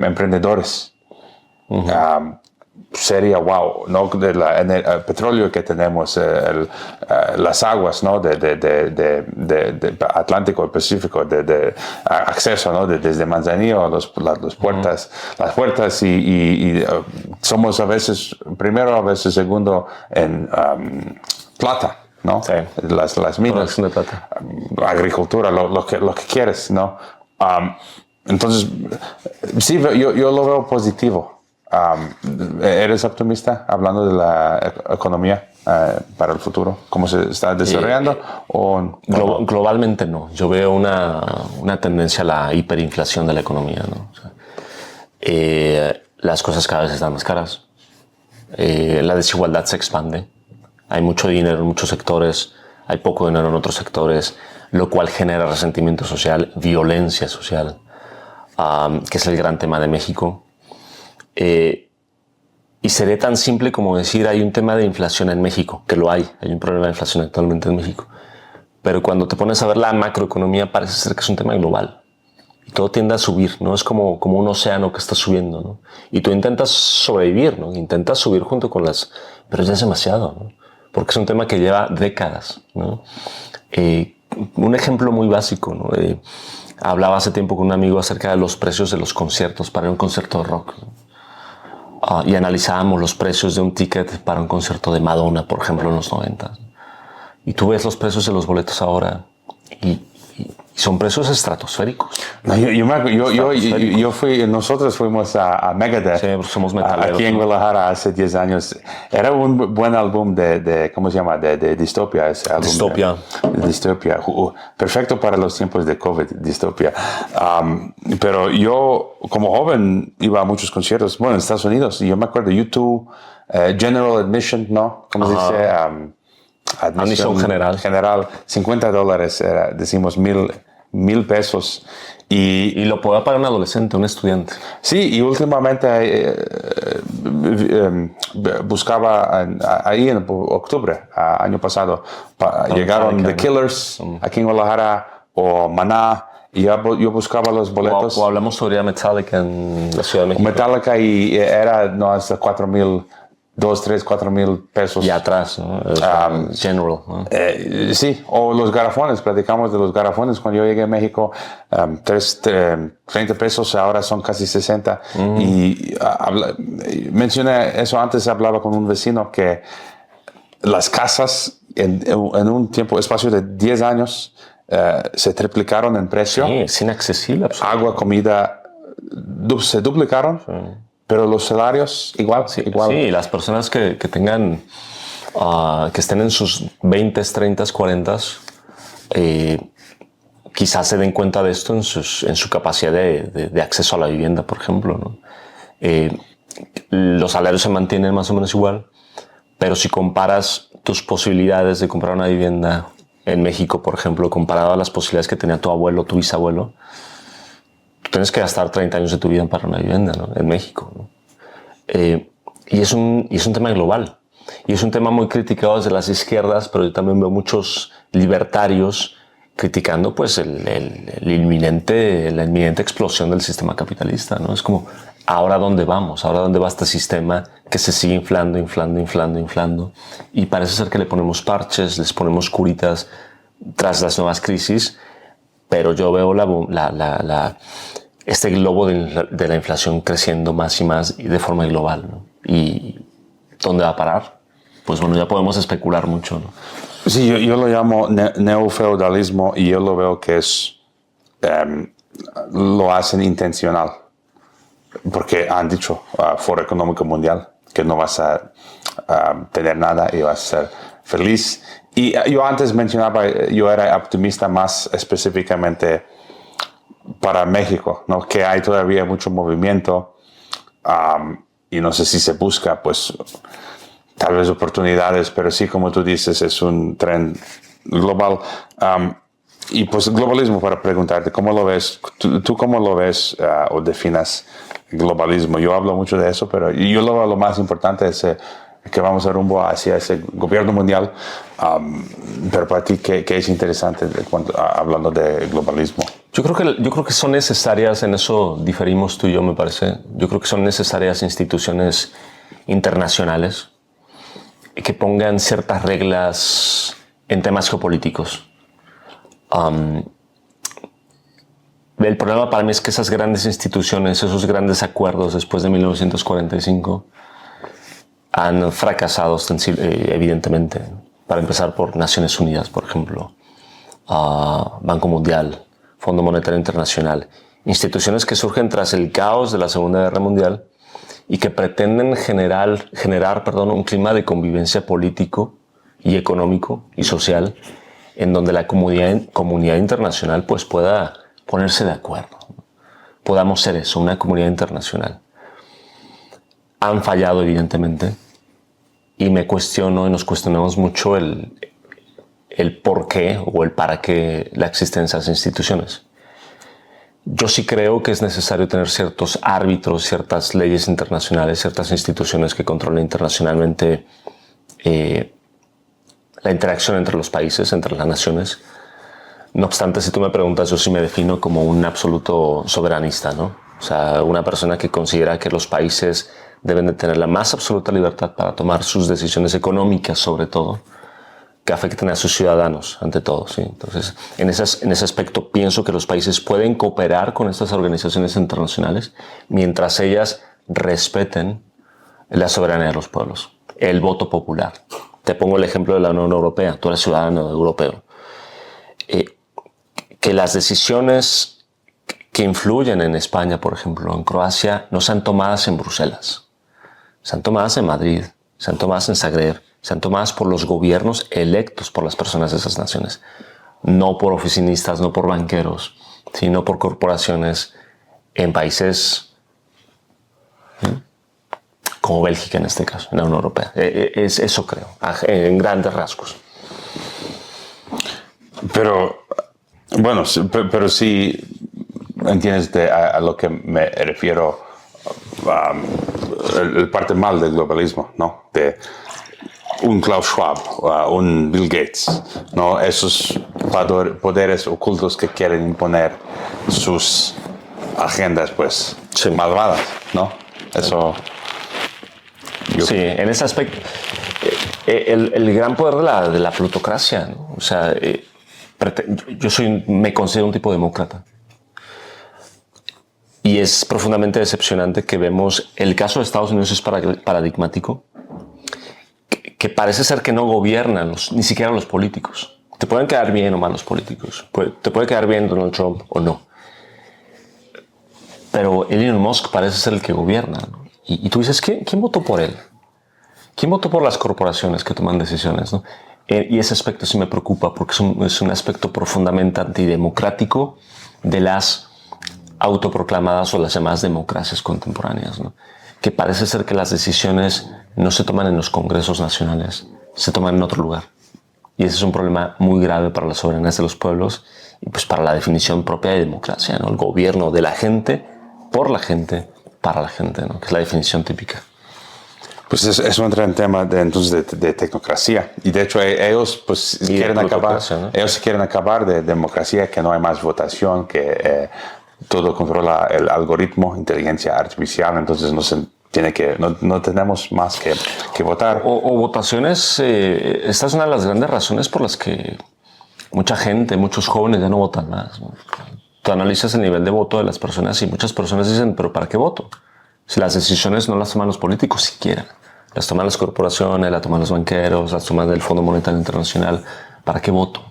emprendedores, sería wow, ¿no? El petróleo que tenemos, las aguas, ¿no? de Atlántico y Pacífico, de acceso, ¿no? Desde Manzanillo, las puertas y somos a veces primero, a veces segundo en plata, ¿no? Sí. Las minas, de plata. Agricultura, lo que quieres, ¿no? Entonces, sí, yo lo veo positivo. ¿Eres optimista hablando de la economía para el futuro? ¿Cómo se está desarrollando? Globalmente no. Yo veo una tendencia a la hiperinflación de la economía, ¿no? O sea, las cosas cada vez están más caras. La desigualdad se expande. Hay mucho dinero en muchos sectores, hay poco dinero en otros sectores, lo cual genera resentimiento social, violencia social, que es el gran tema de México. Y sería tan simple como decir hay un tema de inflación en México, que lo hay un problema de inflación actualmente en México, pero cuando te pones a ver la macroeconomía parece ser que es un tema global y todo tiende a subir, ¿no? Es como un océano que está subiendo, ¿no? Y tú intentas sobrevivir, ¿no? Intentas subir junto con pero ya es demasiado, ¿no? Porque es un tema que lleva décadas, ¿no? Un ejemplo muy básico, ¿no? Hablaba hace tiempo con un amigo acerca de los precios de los conciertos para un concierto de rock, ¿no? Y analizábamos los precios de un ticket para un concierto de Madonna, por ejemplo, en los 90. Y tú ves los precios de los boletos ahora y son precios estratosféricos. No, nosotros fuimos a Megadeth. Sí, somos metaleros. Aquí en Guadalajara hace 10 años. Era un buen álbum de ¿cómo se llama? De Dystopia. Ese álbum Dystopia. De Dystopia. Perfecto para los tiempos de COVID, Dystopia. Pero yo, como joven, iba a muchos conciertos. Bueno, en Estados Unidos. Y yo me acuerdo, YouTube, General Admission, ¿no? ¿Cómo se dice? Admisión general, $50, decimos $1,000 pesos. Y lo puede pagar un adolescente, un estudiante. Sí, y últimamente buscaba ahí en octubre, año pasado, llegaron The Killers aquí en Guadalajara o Maná. Y yo buscaba los boletos. O hablamos sobre Metallica en la Ciudad de México. Metallica y era hasta 4,000. 2,000, 3,000, 4,000 pesos. Y atrás, ¿no? General, ¿no? Sí, o los garrafones, platicamos de los garrafones. Cuando yo llegué a México, 30 pesos, ahora son casi 60. Y mencioné eso antes, hablaba con un vecino que las casas en un espacio de 10 años, se triplicaron en precio. Sí, es inaccesible. Agua, comida, se duplicaron. Sí. Pero los salarios igual. Sí, las personas que tengan, que estén en sus 20s, 30s, 40s, quizás se den cuenta de esto en su capacidad de acceso a la vivienda, por ejemplo, ¿no? Los salarios se mantienen más o menos igual, pero si comparas tus posibilidades de comprar una vivienda en México, por ejemplo, comparado a las posibilidades que tenía tu abuelo, tu bisabuelo, tienes que gastar 30 años de tu vida para una vivienda, ¿no? En México, ¿no? Y es un tema global. Y es un tema muy criticado desde las izquierdas, pero yo también veo muchos libertarios criticando pues la inminente explosión del sistema capitalista, ¿no? Es como, ¿ahora dónde vamos? ¿Ahora dónde va este sistema que se sigue inflando? Y parece ser que le ponemos parches, les ponemos curitas tras las nuevas crisis, pero yo veo este globo de la inflación creciendo más y más y de forma global, ¿no? ¿Y dónde va a parar? Pues bueno, ya podemos especular mucho, ¿no? Sí, yo lo llamo neofeudalismo y yo lo veo que es, lo hacen intencional, porque han dicho Foro Económico Mundial que no vas a tener nada y vas a ser feliz. Y yo antes mencionaba, yo era optimista más específicamente para México, ¿no? Que hay todavía mucho movimiento y no sé si se busca, pues, tal vez oportunidades, pero sí, como tú dices, es un tren global. Y pues globalismo, para preguntarte, ¿cómo lo ves? ¿Tú cómo lo ves o definas globalismo? Yo hablo mucho de eso, pero yo lo más importante es que vamos a rumbo hacia ese gobierno mundial. Pero para ti, ¿qué es interesante hablando de globalismo? Yo creo que son necesarias, en eso diferimos tú y yo, me parece. Yo creo que son necesarias instituciones internacionales que pongan ciertas reglas en temas geopolíticos. El problema para mí es que esas grandes instituciones, esos grandes acuerdos después de 1945 han fracasado evidentemente. Para empezar por Naciones Unidas, por ejemplo, Banco Mundial, Fondo Monetario Internacional, instituciones que surgen tras el caos de la Segunda Guerra Mundial y que pretenden generar un clima de convivencia político y económico y social en donde la comunidad internacional pues pueda ponerse de acuerdo. Podamos ser eso, una comunidad internacional. Han fallado, evidentemente, y nos cuestionamos mucho el por qué o el para qué la existencia de esas instituciones. Yo sí creo que es necesario tener ciertos árbitros, ciertas leyes internacionales, ciertas instituciones que controlen internacionalmente la interacción entre los países, entre las naciones. No obstante, si tú me preguntas, yo sí me defino como un absoluto soberanista, ¿no? O sea, una persona que considera que los países deben de tener la más absoluta libertad para tomar sus decisiones económicas, sobre todo, que afecten a sus ciudadanos, ante todo, ¿sí? Entonces, en ese aspecto pienso que los países pueden cooperar con estas organizaciones internacionales mientras ellas respeten la soberanía de los pueblos, el voto popular. Te pongo el ejemplo de la Unión Europea, tú eres ciudadano europeo. Que las decisiones que influyen en España, por ejemplo, en Croacia, no sean tomadas en Bruselas, sean tomadas en Madrid, sean tomadas en Zagreb, sean tomadas por los gobiernos electos por las personas de esas naciones, no por oficinistas, no por banqueros, sino por corporaciones en países como Bélgica en este caso, en la Unión Europea. Eso creo, en grandes rasgos. Pero, bueno, pero sí entiendes a lo que me refiero, el parte mal del globalismo, ¿no? De un Klaus Schwab, un Bill Gates, ¿no? Esos poderes ocultos que quieren imponer sus agendas, pues, sí, malvadas, ¿no? Eso. Sí, en ese aspecto, el gran poder de la plutocracia, ¿no? O sea, me considero un tipo demócrata. Y es profundamente decepcionante que vemos, el caso de Estados Unidos es paradigmático, que parece ser que no gobiernan ni siquiera los políticos. Te pueden quedar bien o mal los políticos. Te puede quedar bien Donald Trump o no. Pero Elon Musk parece ser el que gobierna, ¿no? Y tú dices, ¿quién votó por él? ¿Quién votó por las corporaciones que toman decisiones, ¿no? Y ese aspecto sí me preocupa porque es un aspecto profundamente antidemocrático de las autoproclamadas o las llamadas democracias contemporáneas, ¿no? Que parece ser que las decisiones no se toman en los congresos nacionales, se toman en otro lugar. Y ese es un problema muy grave para la soberanía de los pueblos y pues para la definición propia de democracia, ¿no? El gobierno de la gente, por la gente, para la gente, ¿no? Que es la definición típica. Pues eso entra en tema de tecnocracia. Y de hecho ellos pues quieren acabar, ¿no? Ellos quieren acabar de democracia, que no hay más votación, que todo controla el algoritmo, inteligencia artificial, entonces no tenemos más que votar. O votaciones, esta es una de las grandes razones por las que mucha gente, muchos jóvenes ya no votan más, ¿no? Tú analizas el nivel de voto de las personas y muchas personas dicen, ¿pero para qué voto? Si las decisiones no las toman los políticos siquiera. Las toman las corporaciones, las toman los banqueros, las toman del Fondo Monetario Internacional. ¿Para qué voto?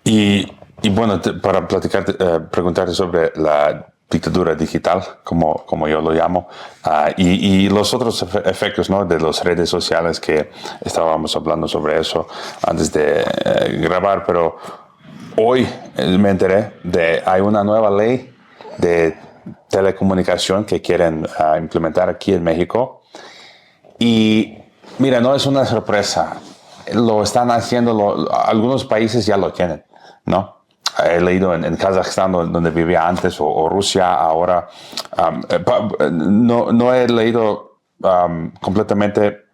Y bueno, para preguntarte sobre la dictadura digital, como yo lo llamo, y los otros efectos, ¿no?, de las redes sociales, que estábamos hablando sobre eso antes de grabar, pero hoy me enteré hay una nueva ley de telecomunicación que quieren implementar aquí en México. Y mira, no es una sorpresa. Lo están haciendo, algunos países ya lo tienen, ¿no? He leído en Kazajstán, donde vivía antes, o Rusia ahora. No he leído completamente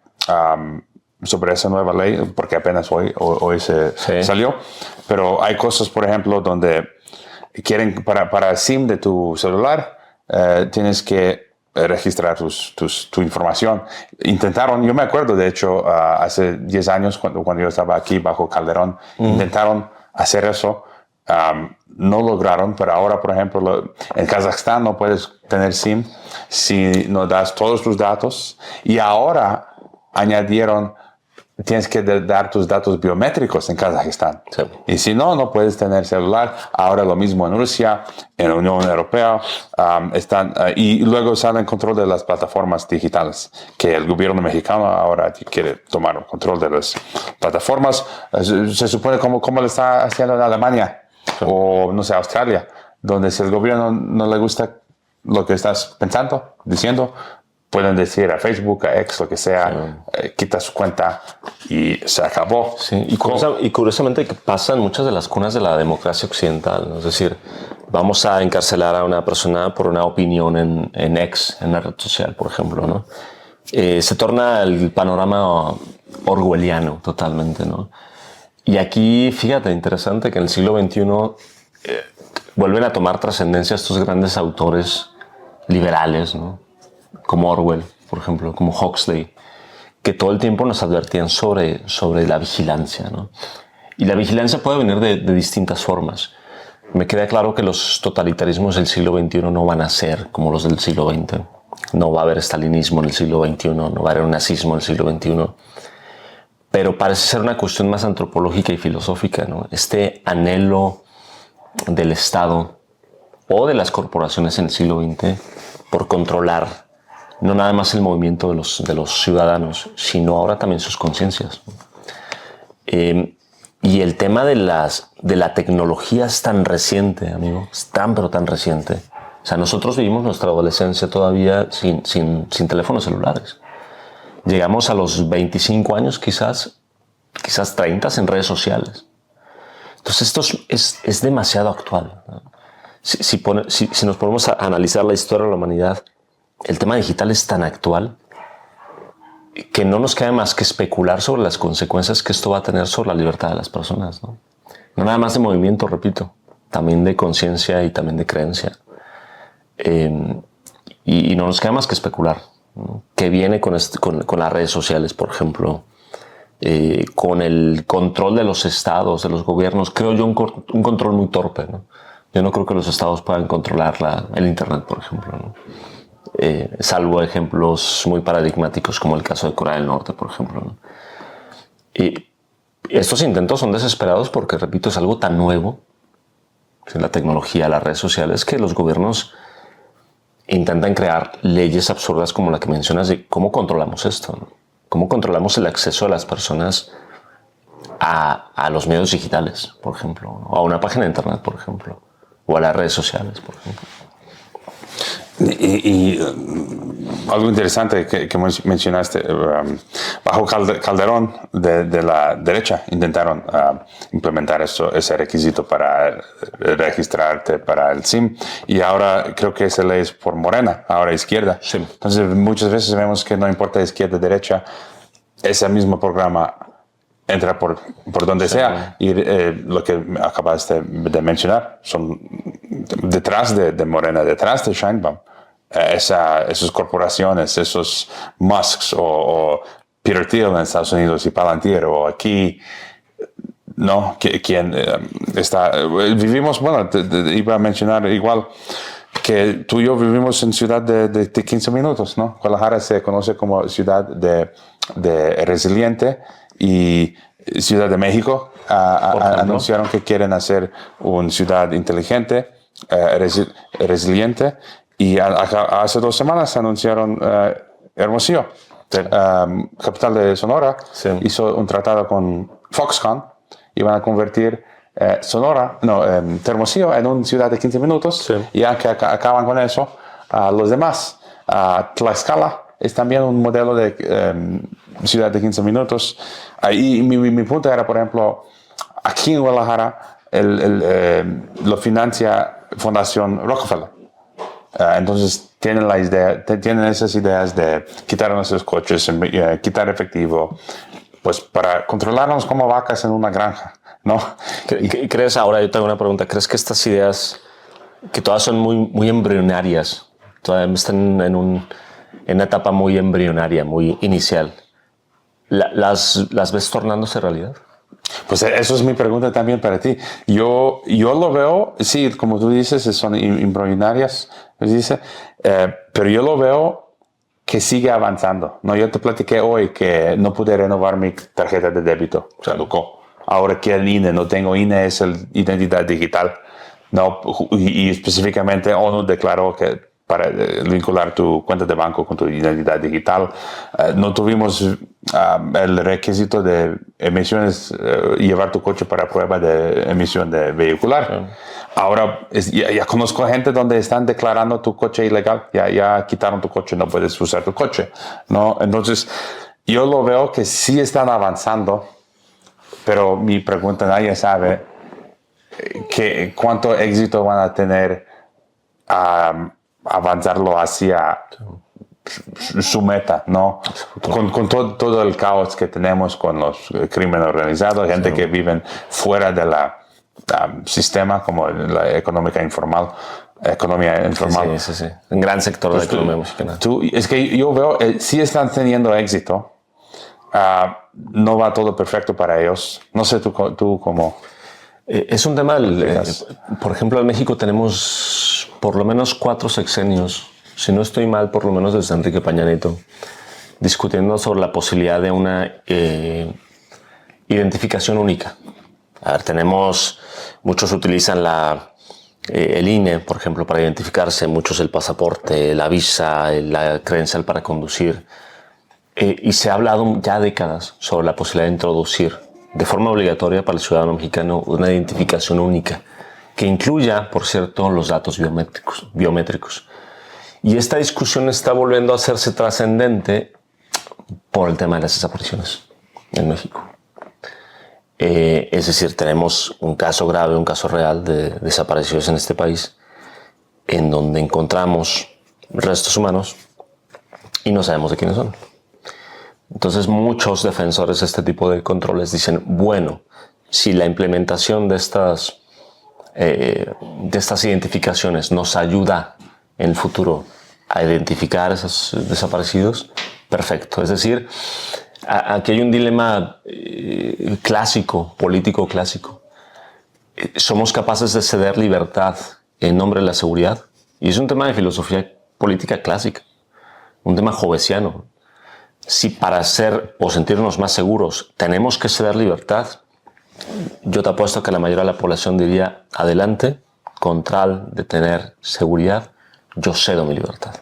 sobre esa nueva ley, porque apenas hoy se salió. Pero hay cosas, por ejemplo, donde quieren, para SIM de tu celular, tienes que registrar tu información. Intentaron, yo me acuerdo, de hecho, hace 10 años, cuando yo estaba aquí bajo Calderón, intentaron hacer eso. No lograron, pero ahora, por ejemplo, en Kazajstán no puedes tener SIM si no das todos tus datos. Y ahora añadieron, tienes que dar tus datos biométricos en Kazajistán. Sí. Y si no, no puedes tener celular. Ahora lo mismo en Rusia, en la Unión Europea. Y luego sale en control de las plataformas digitales, que el gobierno mexicano ahora quiere tomar control de las plataformas. Se supone como lo está haciendo en Alemania, sí, o no sé, Australia, donde si el gobierno no le gusta lo que estás pensando, diciendo, pueden decir a Facebook, a X, lo que sea, sí, quita su cuenta y se acabó. Sí, y curiosamente pasa en muchas de las cunas de la democracia occidental, ¿no? Es decir, vamos a encarcelar a una persona por una opinión en X, en la red social, por ejemplo, ¿no? Se torna el panorama orwelliano totalmente, ¿no? Y aquí, fíjate, interesante que en el siglo XXI vuelven a tomar trascendencia estos grandes autores liberales, ¿no?, como Orwell, por ejemplo, como Huxley, que todo el tiempo nos advertían sobre la vigilancia, ¿no? Y la vigilancia puede venir de distintas formas. Me queda claro que los totalitarismos del siglo XXI no van a ser como los del siglo XX. No va a haber estalinismo en el siglo XXI, no va a haber un nazismo en el siglo XXI. Pero parece ser una cuestión más antropológica y filosófica, ¿no? Este anhelo del Estado o de las corporaciones en el siglo XX por controlar no nada más el movimiento de los ciudadanos, sino ahora también sus conciencias. Y el tema de la tecnología es tan reciente, amigo, es pero tan reciente. O sea, nosotros vivimos nuestra adolescencia todavía sin teléfonos celulares. Llegamos a los 25 años, quizás 30, en redes sociales. Entonces esto es demasiado actual, ¿no? Si nos ponemos a analizar la historia de la humanidad, el tema digital es tan actual que no nos queda más que especular sobre las consecuencias que esto va a tener sobre la libertad de las personas, ¿no? No nada más de movimiento, repito, también de conciencia y también de creencia. Y no nos queda más que especular, ¿no?, que viene con las redes sociales, por ejemplo, con el control de los estados, de los gobiernos. Creo yo un control muy torpe, ¿no? Yo no creo que los estados puedan controlar el Internet, por ejemplo, ¿no? Salvo ejemplos muy paradigmáticos como el caso de Corea del Norte, por ejemplo, ¿no? Y estos intentos son desesperados porque, repito, es algo tan nuevo, la tecnología, las redes sociales, que los gobiernos intentan crear leyes absurdas como la que mencionas de cómo controlamos esto, ¿no? Cómo controlamos el acceso de las personas a los medios digitales, por ejemplo, ¿no?, o a una página de internet, por ejemplo, o a las redes sociales, por ejemplo. Algo interesante que mencionaste, bajo Calderón de la derecha intentaron implementar ese requisito para registrarte para el SIM, y ahora creo que esa ley es por Morena, ahora izquierda. Sí. Entonces muchas veces vemos que no importa izquierda o derecha, ese mismo programa entra por donde sea, y lo que acabaste de mencionar son detrás de Morena, detrás de Sheinbaum, esas corporaciones, esos Musks o Peter Thiel en Estados Unidos y Palantir, o aquí, ¿no? Quien está, vivimos, bueno, iba a mencionar igual que tú y yo vivimos en ciudad de 15 minutos, ¿no? Guadalajara se conoce como ciudad de resiliente, y Ciudad de México anunciaron que quieren hacer una ciudad inteligente, resiliente, y hace 2 semanas anunciaron Hermosillo, capital de Sonora, hizo un tratado con Foxconn y van a convertir Hermosillo en una ciudad de 15 minutos, y ya que acaban con eso, los demás, Tlaxcala es también un modelo de ciudad de 15 minutos. Ahí mi punto era, por ejemplo, aquí en Guadalajara lo financia Fundación Rockefeller. Entonces tienen esas ideas de quitar nuestros coches, quitar efectivo, pues para controlarnos como vacas en una granja, ¿no? ¿Crees, ahora yo tengo una pregunta, ¿crees que estas ideas, que todas son muy embrionarias, todavía están en una etapa muy embrionaria, muy inicial, las ves tornándose realidad? Pues eso es mi pregunta también para ti. Yo lo veo, sí, como tú dices, son embrionarias, pero yo lo veo que sigue avanzando, ¿no? Yo te platiqué hoy que no pude renovar mi tarjeta de débito, o sea, ahora que el INE, no tengo INE, es el identidad digital, ¿no? Y específicamente ONU declaró que para vincular tu cuenta de banco con tu identidad digital, no tuvimos el requisito de emisiones, llevar tu coche para prueba de emisión de vehicular. Ahora ya conozco gente donde están declarando tu coche ilegal, ya quitaron tu coche, no puedes usar tu coche, ¿no? Entonces yo lo veo que sí están avanzando, pero mi pregunta, nadie sabe cuánto éxito van a tener avanzarlo hacia su meta, ¿no? Con todo el caos que tenemos con los crimen organizado, gente que viven fuera de la sistema, como la economía informal. Sí. Un gran sector de la economía mexicana. Es que yo veo, sí están teniendo éxito. No va todo perfecto para ellos. No sé tú cómo... Es un tema, por ejemplo, en México tenemos por lo menos 4 sexenios, si no estoy mal, por lo menos desde Enrique Peña Nieto, discutiendo sobre la posibilidad de una identificación única. A ver, muchos utilizan el INE, por ejemplo, para identificarse, muchos el pasaporte, la visa, la credencial para conducir, y se ha hablado ya décadas sobre la posibilidad de introducir de forma obligatoria para el ciudadano mexicano una identificación única que incluya, por cierto, los datos biométricos. Y esta discusión está volviendo a hacerse trascendente por el tema de las desapariciones en México. Es decir, tenemos un caso grave, un caso real de desaparecidos en este país, en donde encontramos restos humanos y no sabemos de quiénes son. Entonces muchos defensores de este tipo de controles dicen, bueno, si la implementación de estas identificaciones nos ayuda en el futuro a identificar a esos desaparecidos, perfecto. Es decir, aquí hay un dilema clásico, político clásico. Somos capaces de ceder libertad en nombre de la seguridad, y es un tema de filosofía política clásica, un tema hobbesiano. Si para ser o sentirnos más seguros tenemos que ceder libertad, yo te apuesto que la mayoría de la población diría, adelante, con tal de tener seguridad, yo cedo mi libertad,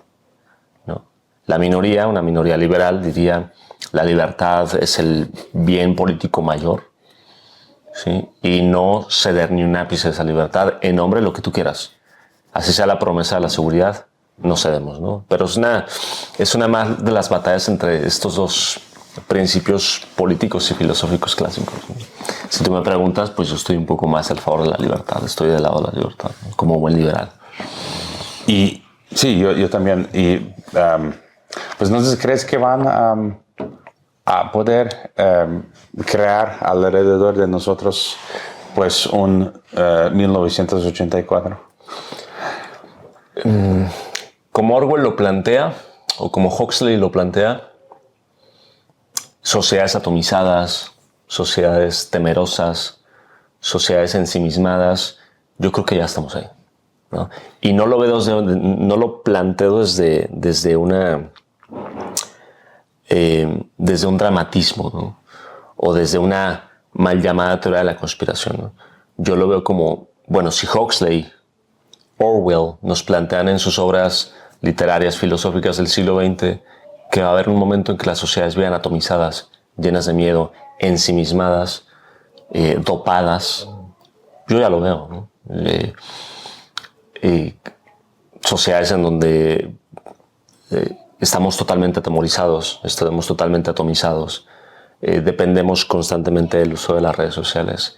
¿no? La minoría, una minoría liberal, diría, la libertad es el bien político mayor, ¿sí? Y no ceder ni un ápice de esa libertad en nombre de lo que tú quieras. Así sea la promesa de la seguridad, no cedemos, ¿no? Pero es una más de las batallas entre estos dos principios políticos y filosóficos clásicos, ¿no? Si tú me preguntas, pues yo estoy un poco más al favor de la libertad, estoy del lado de la libertad, ¿no? Como buen liberal. Y sí, yo también. Y pues entonces, ¿crees que van a poder crear alrededor de nosotros pues un 1984? Como Orwell lo plantea, o como Huxley lo plantea, sociedades atomizadas, sociedades temerosas, sociedades ensimismadas, yo creo que ya estamos ahí, ¿no? Y no lo veo no lo planteo desde un dramatismo, ¿no? O desde una mal llamada teoría de la conspiración, ¿no? Yo lo veo como, bueno, si Huxley, Orwell nos plantean en sus obras literarias, filosóficas del siglo XX que va a haber un momento en que las sociedades vean atomizadas, llenas de miedo, ensimismadas, dopadas. Yo ya lo veo, ¿no? Sociedades en donde estamos totalmente atemorizados, estamos totalmente atomizados, dependemos constantemente del uso de las redes sociales.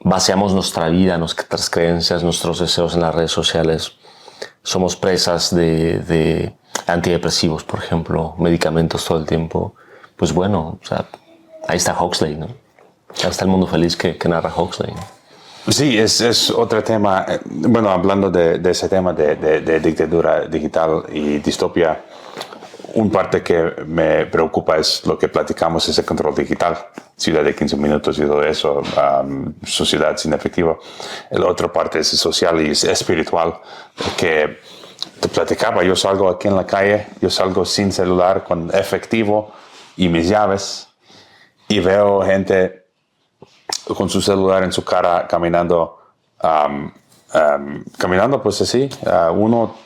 Vaciamos nuestra vida, nuestras creencias, nuestros deseos en las redes sociales. Somos presas de antidepresivos, por ejemplo, medicamentos todo el tiempo. Pues bueno, o sea, ahí está Huxley, ¿no? Ahí está el mundo feliz que narra Huxley, ¿no? Sí, es otro tema. Bueno, hablando de ese tema de dictadura digital y distopia, un parte que me preocupa es lo que platicamos, ese control digital, ciudad de 15 minutos y todo eso, sociedad sin efectivo. La otra parte es social y es espiritual, que te platicaba, yo salgo aquí en la calle, yo salgo sin celular, con efectivo y mis llaves, y veo gente con su celular en su cara caminando, caminando pues así, uno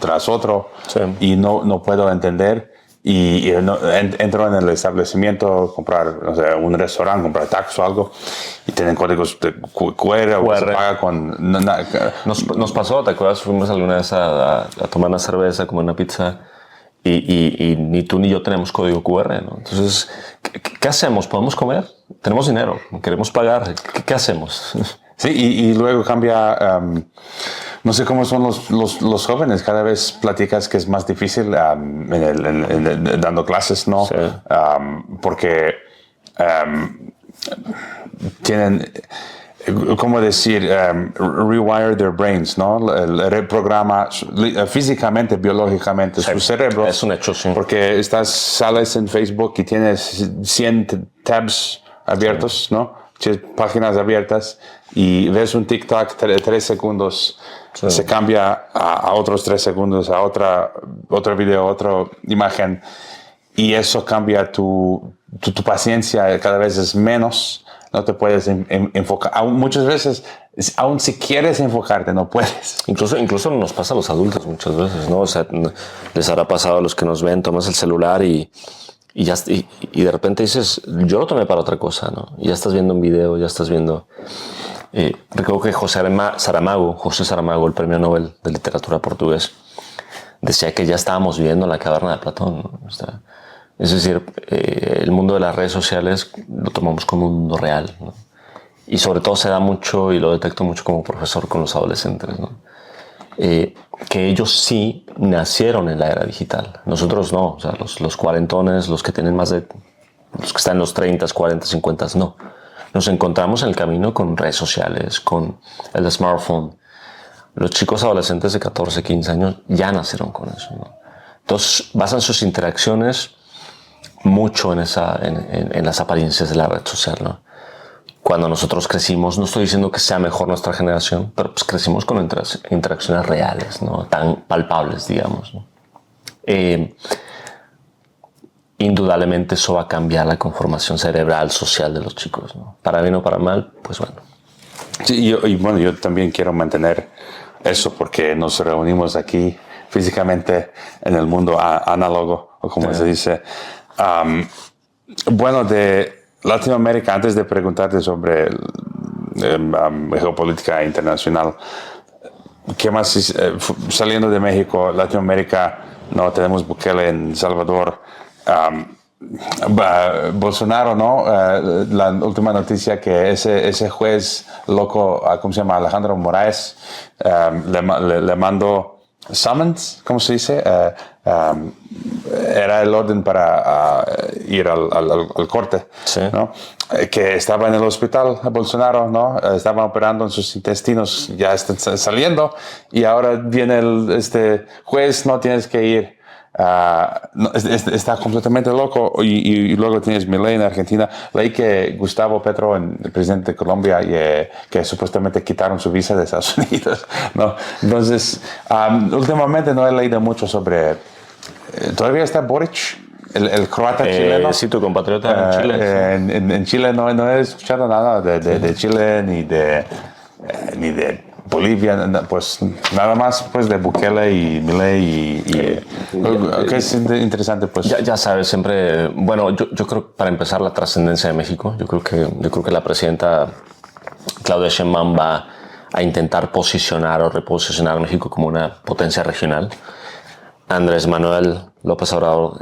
tras otro, Sí. Y no puedo entender, y entro en el establecimiento, comprar, no sé, un restaurante, comprar tacos o algo, y tienen códigos de QR, o se paga con... Nos pasó, ¿te acuerdas? Fuimos alguna vez a tomar una cerveza, a comer una pizza, y ni tú ni yo tenemos código QR, ¿no? Entonces, ¿qué hacemos? ¿Podemos comer? Tenemos dinero, queremos pagar, ¿qué hacemos? Sí, y luego cambia, no sé cómo son los jóvenes, cada vez platicas que es más difícil dando clases, ¿no? Sí. Porque tienen, ¿cómo decir? Rewire their brains, ¿no? El reprograma físicamente, biológicamente su cerebro. Es un hecho, sí. Porque sales en Facebook y tienes 100 tabs abiertos, sí, ¿no? Páginas abiertas, y ves un TikTok 3 segundos, sí, se cambia a otros 3 segundos, a otro video, otra imagen, y eso cambia tu paciencia, cada vez es menos, no te puedes enfocar, muchas veces, aun si quieres enfocarte, no puedes. Incluso nos pasa a los adultos muchas veces, ¿no? O sea, les habrá pasado a los que nos ven, tomas el celular y de repente dices, yo lo tomé para otra cosa, ¿no? Y ya estás viendo un video, ya estás viendo... recuerdo que José Saramago, el premio Nobel de literatura portugués, decía que ya estábamos viviendo en la caverna de Platón, ¿no? O sea, es decir, el mundo de las redes sociales lo tomamos como un mundo real, ¿no? Y sobre todo se da mucho, y lo detecto mucho como profesor con los adolescentes, ¿no? Que ellos sí nacieron en la era digital. Nosotros no, o sea, los cuarentones, los que tienen los que están en los 30, 40, 50, no. Nos encontramos en el camino con redes sociales, con el smartphone. Los chicos adolescentes de 14, 15 años ya nacieron con eso, ¿no? Entonces basan sus interacciones mucho en las apariencias de la red social, ¿no? Cuando nosotros crecimos, no estoy diciendo que sea mejor nuestra generación, pero pues crecimos con interacciones reales, ¿no? Tan palpables, digamos, ¿no? Indudablemente eso va a cambiar la conformación cerebral, social de los chicos, ¿no? Para bien o para mal, pues bueno. Sí, yo también quiero mantener eso, porque nos reunimos aquí físicamente en el mundo análogo, o como se dice. Bueno, de Latinoamérica, antes de preguntarte sobre geopolítica internacional, ¿qué más? Saliendo de México, Latinoamérica, no tenemos Bukele en El Salvador. Bolsonaro, ¿no? La última noticia que ese juez loco, ¿cómo se llama? Alejandro Moraes, le mandó summons, ¿cómo se dice? Era el orden para ir al corte, Sí. ¿no? Que estaba en el hospital, Bolsonaro, ¿no? Estaba operando en sus intestinos, ya están saliendo, y ahora viene este juez, no tienes que ir. No, está completamente loco. Y luego tienes Milei en Argentina. Leí que Gustavo Petro, el presidente de Colombia, que supuestamente quitaron su visa de Estados Unidos, ¿no? Entonces, últimamente no he leído mucho sobre... ¿Todavía está Boric? El croata chileno. Sí, tu compatriota en Chile. Sí. En Chile no he escuchado nada de Chile ni de Bolivia, pues nada más pues de Bukele y Milei que es interesante pues. Ya sabes, siempre, bueno, yo creo para empezar la trascendencia de México, yo creo que la presidenta Claudia Sheinbaum va a intentar posicionar o reposicionar a México como una potencia regional. Andrés Manuel López Obrador,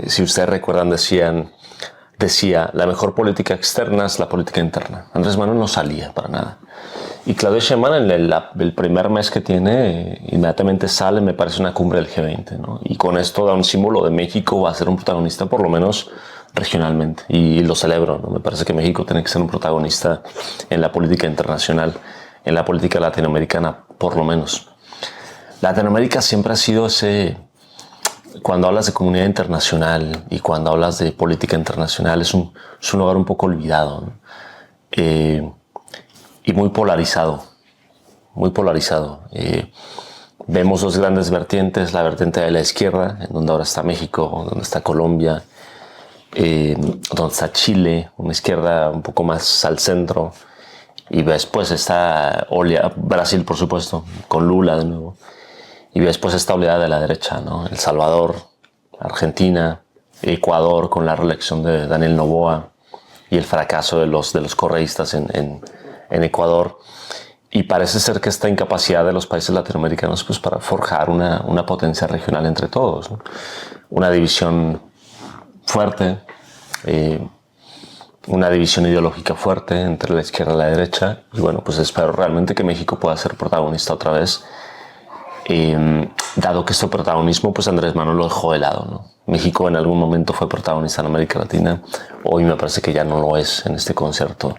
si ustedes recuerdan, decía, la mejor política externa es la política interna. Andrés Manuel no salía para nada. Y Claudia Sheinbaum, en el primer mes que tiene, inmediatamente sale, me parece, una cumbre del G20, ¿no? Y con esto da un símbolo de México, va a ser un protagonista por lo menos regionalmente. Y lo celebro, ¿no? Me parece que México tiene que ser un protagonista en la política internacional, en la política latinoamericana, por lo menos. Latinoamérica siempre ha sido ese... Cuando hablas de comunidad internacional y cuando hablas de política internacional, es un lugar un poco olvidado, ¿no? Y muy polarizado, muy polarizado. Vemos dos grandes vertientes, la vertiente de la izquierda, en donde ahora está México, donde está Colombia, donde está Chile, una izquierda un poco más al centro, y después está Brasil, por supuesto, con Lula de nuevo, y después esta oleada de la derecha, ¿no? El Salvador, Argentina, Ecuador con la reelección de Daniel Noboa y el fracaso de los correístas en Ecuador, y parece ser que esta incapacidad de los países latinoamericanos pues para forjar una potencia regional entre todos, ¿no? Una división fuerte, una división ideológica fuerte entre la izquierda y la derecha, y bueno, pues espero realmente que México pueda ser protagonista otra vez, dado que este protagonismo pues Andrés Manuel lo dejó de lado, ¿no? México en algún momento fue protagonista en América Latina, hoy me parece que ya no lo es en este concierto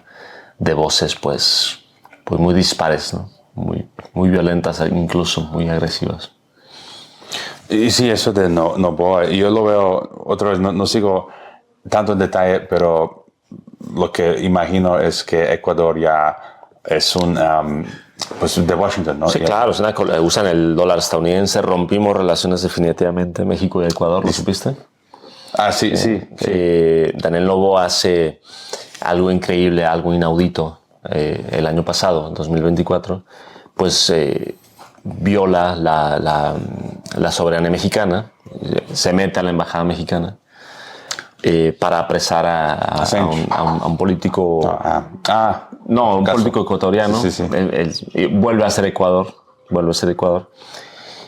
de voces pues muy dispares, ¿no? Muy violentas, incluso muy agresivas. Y sí, eso de Noboa, yo lo veo otra vez, no sigo tanto en detalle, pero lo que imagino es que Ecuador ya es pues de Washington, ¿no? Sí, claro, usan el dólar estadounidense, rompimos relaciones definitivamente México y Ecuador, ¿lo supiste? Sí. Daniel Noboa hace algo increíble, algo inaudito el año pasado, en 2024, pues viola la soberanía mexicana, se mete a la embajada mexicana para apresar a un político... un político ecuatoriano. Sí. Vuelve a ser Ecuador.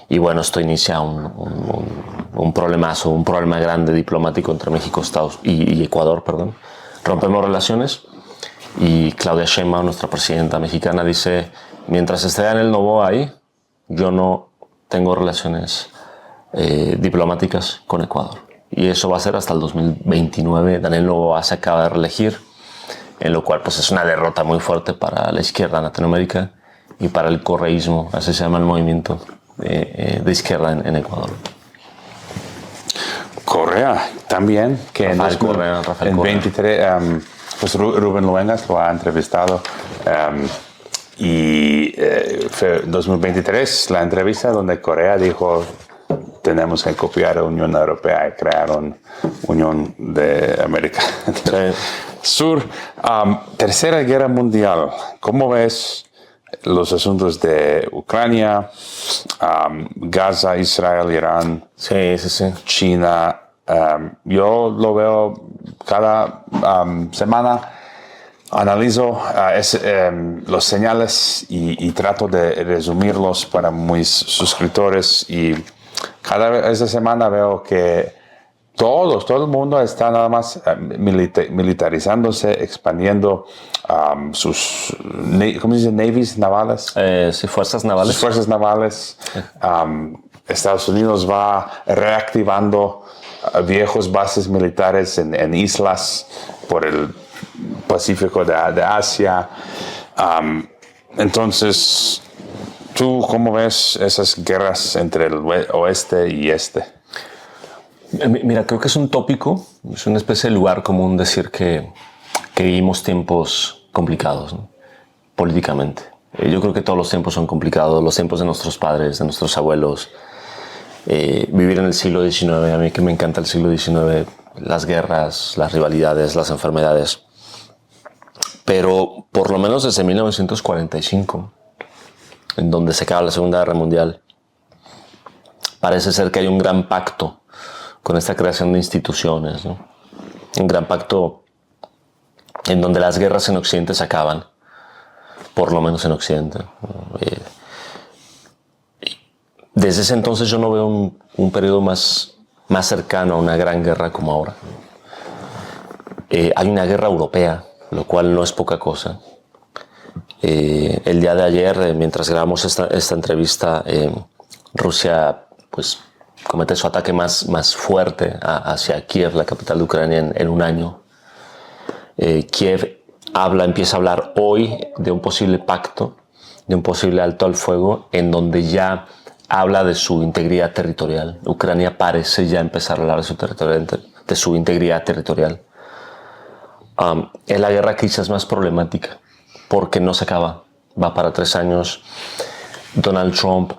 Y bueno, esto inicia un problemazo, un problema grande diplomático entre México, Estados y Ecuador, perdón. Rompemos relaciones y Claudia Sheinbaum, nuestra presidenta mexicana, dice, mientras esté Daniel Noboa ahí, yo no tengo relaciones diplomáticas con Ecuador. Y eso va a ser hasta el 2029. Daniel Noboa se acaba de reelegir, en lo cual pues es una derrota muy fuerte para la izquierda en Latinoamérica y para el correísmo, así se llama el movimiento de izquierda en Ecuador. Correa también, que Rafael Correa. 23, pues Rubén Luengas lo ha entrevistado, y fue 2023 la entrevista donde Correa dijo tenemos que copiar a la Unión Europea y crear una Unión de América del Sur. Tercera Guerra Mundial, ¿cómo ves los asuntos de Ucrania, Gaza, Israel, Irán, China? Yo lo veo cada semana analizo los señales y trato de resumirlos para mis suscriptores, y esta semana veo que todo el mundo está nada más militarizándose, expandiendo sus, ¿cómo se dice? Navies navales. Sí, fuerzas navales. Sus fuerzas navales. Estados Unidos va reactivando viejos bases militares en islas por el Pacífico de Asia. Entonces, ¿tú cómo ves esas guerras entre el oeste y este? Mira, creo que es un tópico, es una especie de lugar común decir que vivimos tiempos complicados, ¿no? Políticamente. Yo creo que todos los tiempos son complicados, los tiempos de nuestros padres, de nuestros abuelos. Vivir en el siglo XIX, a mí que me encanta el siglo XIX, las guerras, las rivalidades, las enfermedades. Pero por lo menos desde 1945, en donde se acaba la Segunda Guerra Mundial, parece ser que hay un gran pacto con esta creación de instituciones, ¿no? Un gran pacto en donde las guerras en Occidente se acaban, por lo menos en Occidente. Desde ese entonces yo no veo un periodo más cercano a una gran guerra como ahora. Hay una guerra europea, lo cual no es poca cosa. El día de ayer, mientras grabamos esta entrevista, Rusia pues comete su ataque más fuerte hacia Kiev, la capital de Ucrania, en un año. Kiev empieza a hablar hoy de un posible pacto, de un posible alto al fuego, en donde ya habla de su integridad territorial. Ucrania parece ya empezar a hablar de su integridad territorial. Es la guerra quizás más problemática, porque no se acaba, va para 3 años. Donald Trump,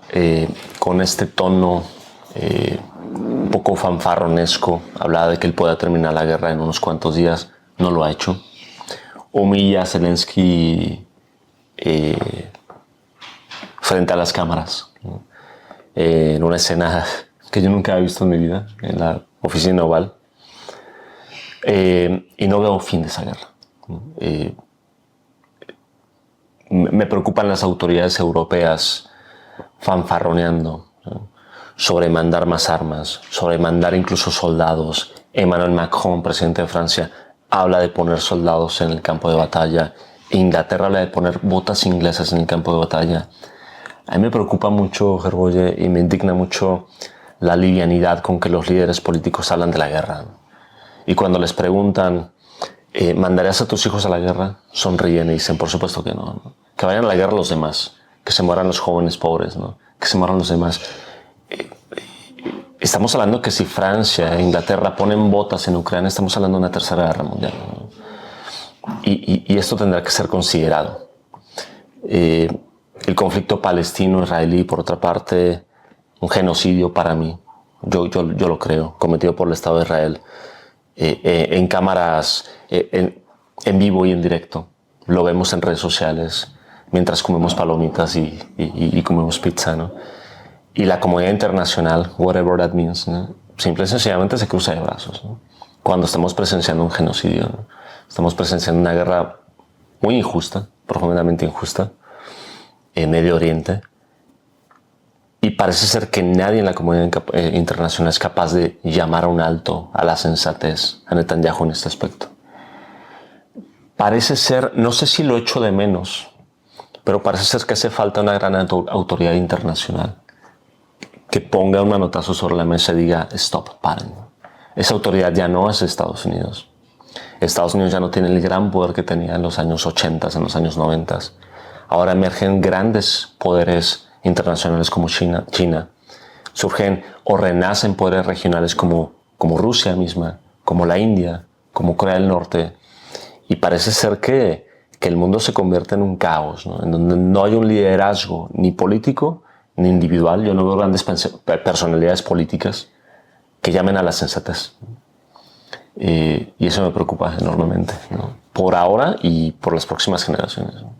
con este tono un poco fanfarronesco, hablaba de que él pueda terminar la guerra en unos cuantos días, no lo ha hecho. Humilla a Zelensky frente a las cámaras, ¿no? En una escena que yo nunca había visto en mi vida, en la oficina oval. Y no veo fin de esa guerra. Me preocupan las autoridades europeas fanfarroneando, ¿no? Sobre mandar más armas, sobre mandar incluso soldados. Emmanuel Macron, presidente de Francia, habla de poner soldados en el campo de batalla. Inglaterra habla de poner botas inglesas en el campo de batalla. A mí me preocupa mucho, Gerbolle, y me indigna mucho la livianidad con que los líderes políticos hablan de la guerra. Y cuando les preguntan, ¿mandarías a tus hijos a la guerra? Sonríen y dicen, por supuesto que no, ¿no? Que vayan a la guerra los demás, que se mueran los jóvenes pobres, ¿no? Que se mueran los demás. Estamos hablando que si Francia e Inglaterra ponen botas en Ucrania, estamos hablando de una tercera guerra mundial, ¿no? Y esto tendrá que ser considerado. El conflicto palestino-israelí, por otra parte, un genocidio para mí, yo lo creo, cometido por el Estado de Israel, en cámaras, en vivo y en directo. Lo vemos en redes sociales, mientras comemos palomitas y comemos pizza, ¿no? Y la comunidad internacional, whatever that means, ¿no? Simple y sencillamente se cruza de brazos, ¿no? Cuando estamos presenciando un genocidio, ¿no? Estamos presenciando una guerra muy injusta, profundamente injusta, en Medio Oriente, y parece ser que nadie en la comunidad internacional es capaz de llamar a un alto a la sensatez a Netanyahu en este aspecto. Parece ser, no sé si lo echo de menos, pero parece ser que hace falta una gran autoridad internacional que ponga un manotazo sobre la mesa y diga, stop, paren. Esa autoridad ya no es Estados Unidos. Estados Unidos ya no tiene el gran poder que tenía en los años 80, en los años 90. Ahora emergen grandes poderes internacionales como China. Surgen o renacen poderes regionales como Rusia misma, como la India, como Corea del Norte. Y parece ser que el mundo se convierte en un caos, ¿no? En donde no hay un liderazgo ni político ni individual. Yo no veo grandes personalidades políticas que llamen a la sensatez. Y eso me preocupa enormemente, ¿no? Por ahora y por las próximas generaciones, ¿no?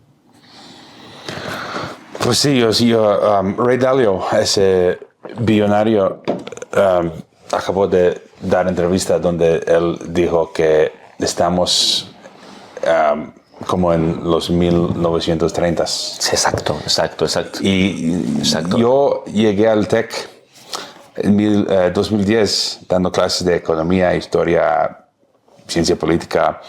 Pues sí, Ray Dalio, ese billonario, acabó de dar entrevista donde él dijo que estamos como en los 1930s. Sí, exacto. Y Exacto. yo llegué al TEC en 2010 dando clases de economía, historia, ciencia política.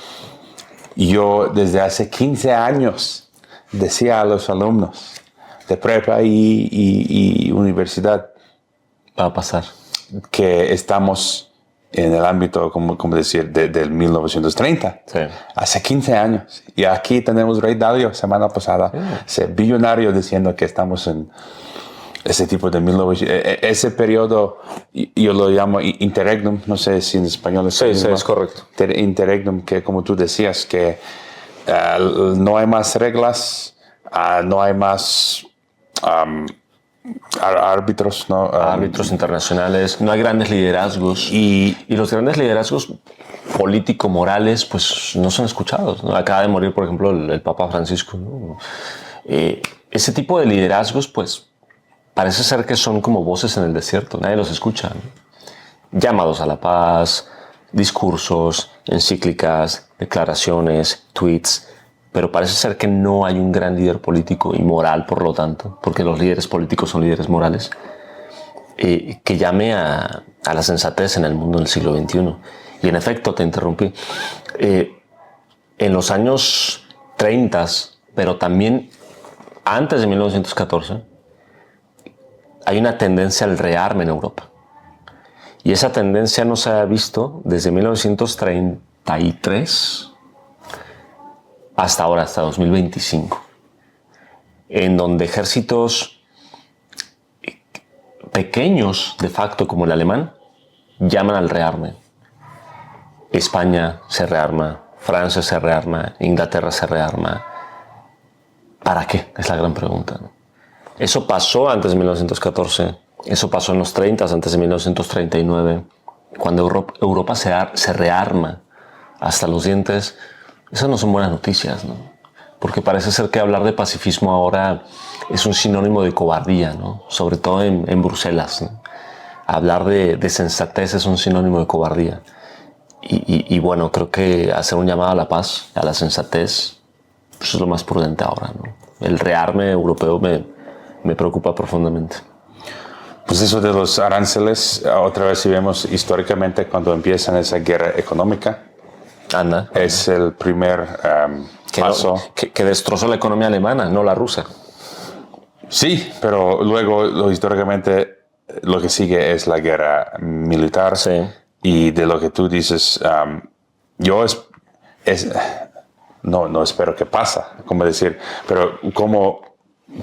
Y yo desde hace 15 años decía a los alumnos de prepa y universidad Va a pasar. que estamos en el ámbito, como decir, del 1930. Sí. Hace 15 años. Y aquí tenemos Ray Dalio, semana pasada, ese billonario diciendo que estamos en ese tipo de 1900. Ese periodo, yo lo llamo interregnum, no sé si en español es Sí, es correcto. Interregnum, que como tú decías, que no hay más reglas, no hay más árbitros, ¿no? Árbitros internacionales, no hay grandes liderazgos y los grandes liderazgos político-morales pues no son escuchados, ¿no? Acaba de morir, por ejemplo, el Papa Francisco, ¿no? Ese tipo de liderazgos pues parece ser que son como voces en el desierto, nadie los escucha, ¿no? Llamados a la paz, discursos, encíclicas, declaraciones, tweets, pero parece ser que no hay un gran líder político y moral, por lo tanto, porque los líderes políticos son líderes morales, que llame a la sensatez en el mundo del siglo XXI. Y en efecto, te interrumpí, en los años 30, pero también antes de 1914, hay una tendencia al rearme en Europa. Y esa tendencia no se ha visto desde 1933 hasta ahora, hasta 2025, en donde ejércitos pequeños de facto como el alemán llaman al rearme. España se rearma, Francia se rearma, Inglaterra se rearma. ¿Para qué? Es la gran pregunta, ¿no? Eso pasó antes de 1914, eso pasó en los 30, antes de 1939, cuando Europa se rearma hasta los dientes. Esas no son buenas noticias, ¿no? Porque parece ser que hablar de pacifismo ahora es un sinónimo de cobardía, ¿no? Sobre todo en Bruselas, ¿no? Hablar de sensatez es un sinónimo de cobardía. Y bueno, creo que hacer un llamado a la paz, a la sensatez, pues es lo más prudente ahora, ¿no? El rearme europeo me preocupa profundamente. Pues eso de los aranceles, otra vez si vemos históricamente cuando empiezan esa guerra económica, es el primer paso. Que destrozó la economía alemana, no la rusa. Sí, pero luego históricamente lo que sigue es la guerra militar. Sí. Y de lo que tú dices, yo no espero que pasa, como decir, pero como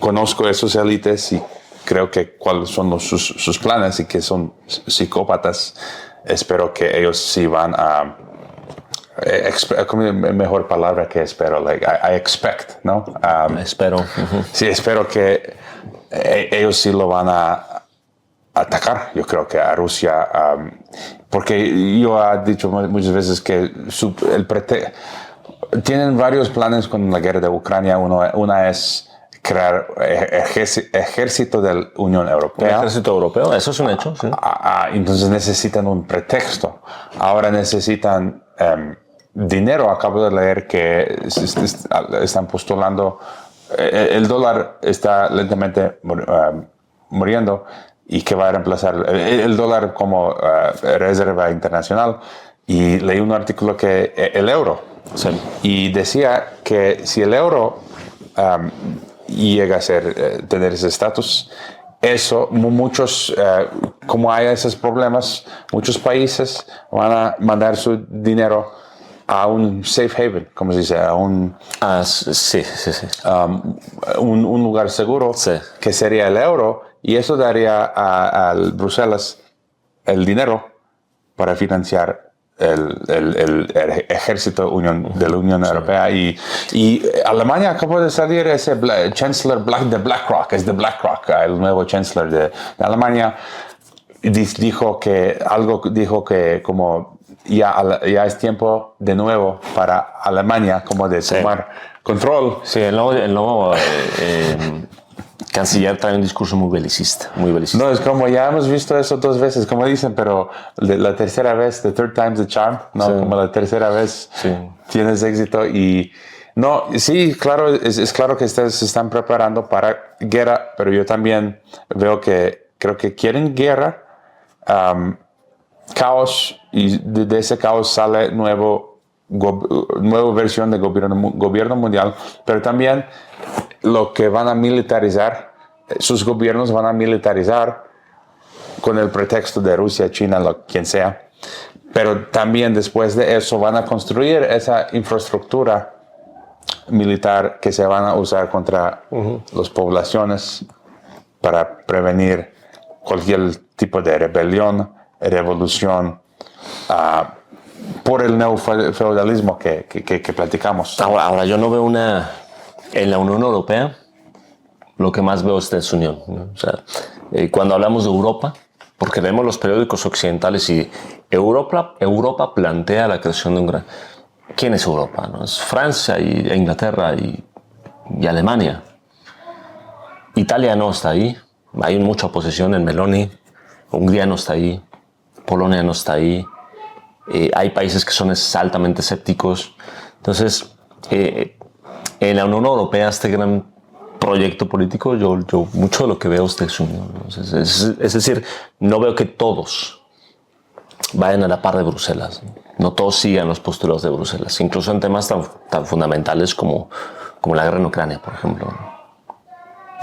conozco a esos élites y creo que cuáles son sus planes y que son psicópatas, espero que ellos sí van a mejor palabra que espero, like I expect, ¿no? Espero. Sí, espero que ellos sí lo van a atacar, yo creo que a Rusia, porque yo he dicho muchas veces que tienen varios planes con la guerra de Ucrania. Una es crear ejército de la Unión Europea. ¿Un ejército europeo? Eso es un hecho, sí. Entonces necesitan un pretexto. Ahora necesitan dinero. Acabo de leer que están postulando. El dólar está lentamente muriendo y que va a reemplazar el dólar como reserva internacional. Y leí un artículo que el euro. Sí. Y decía que si el euro llega a tener ese estatus, eso, muchos, como hay esos problemas, muchos países van a mandar su dinero a un safe haven, como se dice, a un un lugar seguro, sí, que sería el euro, y eso daría a Bruselas el dinero para financiar el ejército de la Unión Europea. Y Alemania acabó de salir ese chancellor de BlackRock, es de BlackRock, el nuevo chancellor de Alemania, dijo que como ya es tiempo de nuevo para Alemania como de tomar control. Sí, el nuevo canciller trae un discurso muy belicista, muy belicista. No, es como ya hemos visto eso 2 veces, como dicen, pero la tercera vez, the third time's the charm, ¿no? Sí. Como la tercera vez tienes éxito y No, sí, claro, es claro que ustedes se están preparando para guerra, pero yo también veo que creo que quieren guerra, caos, y de ese caos sale nueva versión de gobierno mundial, pero también lo que van a militarizar, sus gobiernos van a militarizar con el pretexto de Rusia, China, quien sea, pero también después de eso van a construir esa infraestructura militar que se van a usar contra las poblaciones para prevenir cualquier tipo de rebelión, revolución, por el neofeudalismo que platicamos. Ahora, yo no veo en la Unión Europea, lo que más veo es desunión, ¿no? O sea, cuando hablamos de Europa, porque leemos los periódicos occidentales y Europa plantea la creación de un gran... ¿Quién es Europa? ¿No? Es Francia e Inglaterra y Alemania. Italia no está ahí. Hay mucha oposición en Meloni. Hungría no está ahí. Polonia no está ahí. Hay países que son altamente escépticos. Entonces, en la Unión Europea, este gran proyecto político, yo mucho de lo que veo es desunión, ¿no? Es decir, no veo que todos vayan a la par de Bruselas. No todos sigan los postulados de Bruselas, incluso en temas tan fundamentales como la guerra en Ucrania, por ejemplo.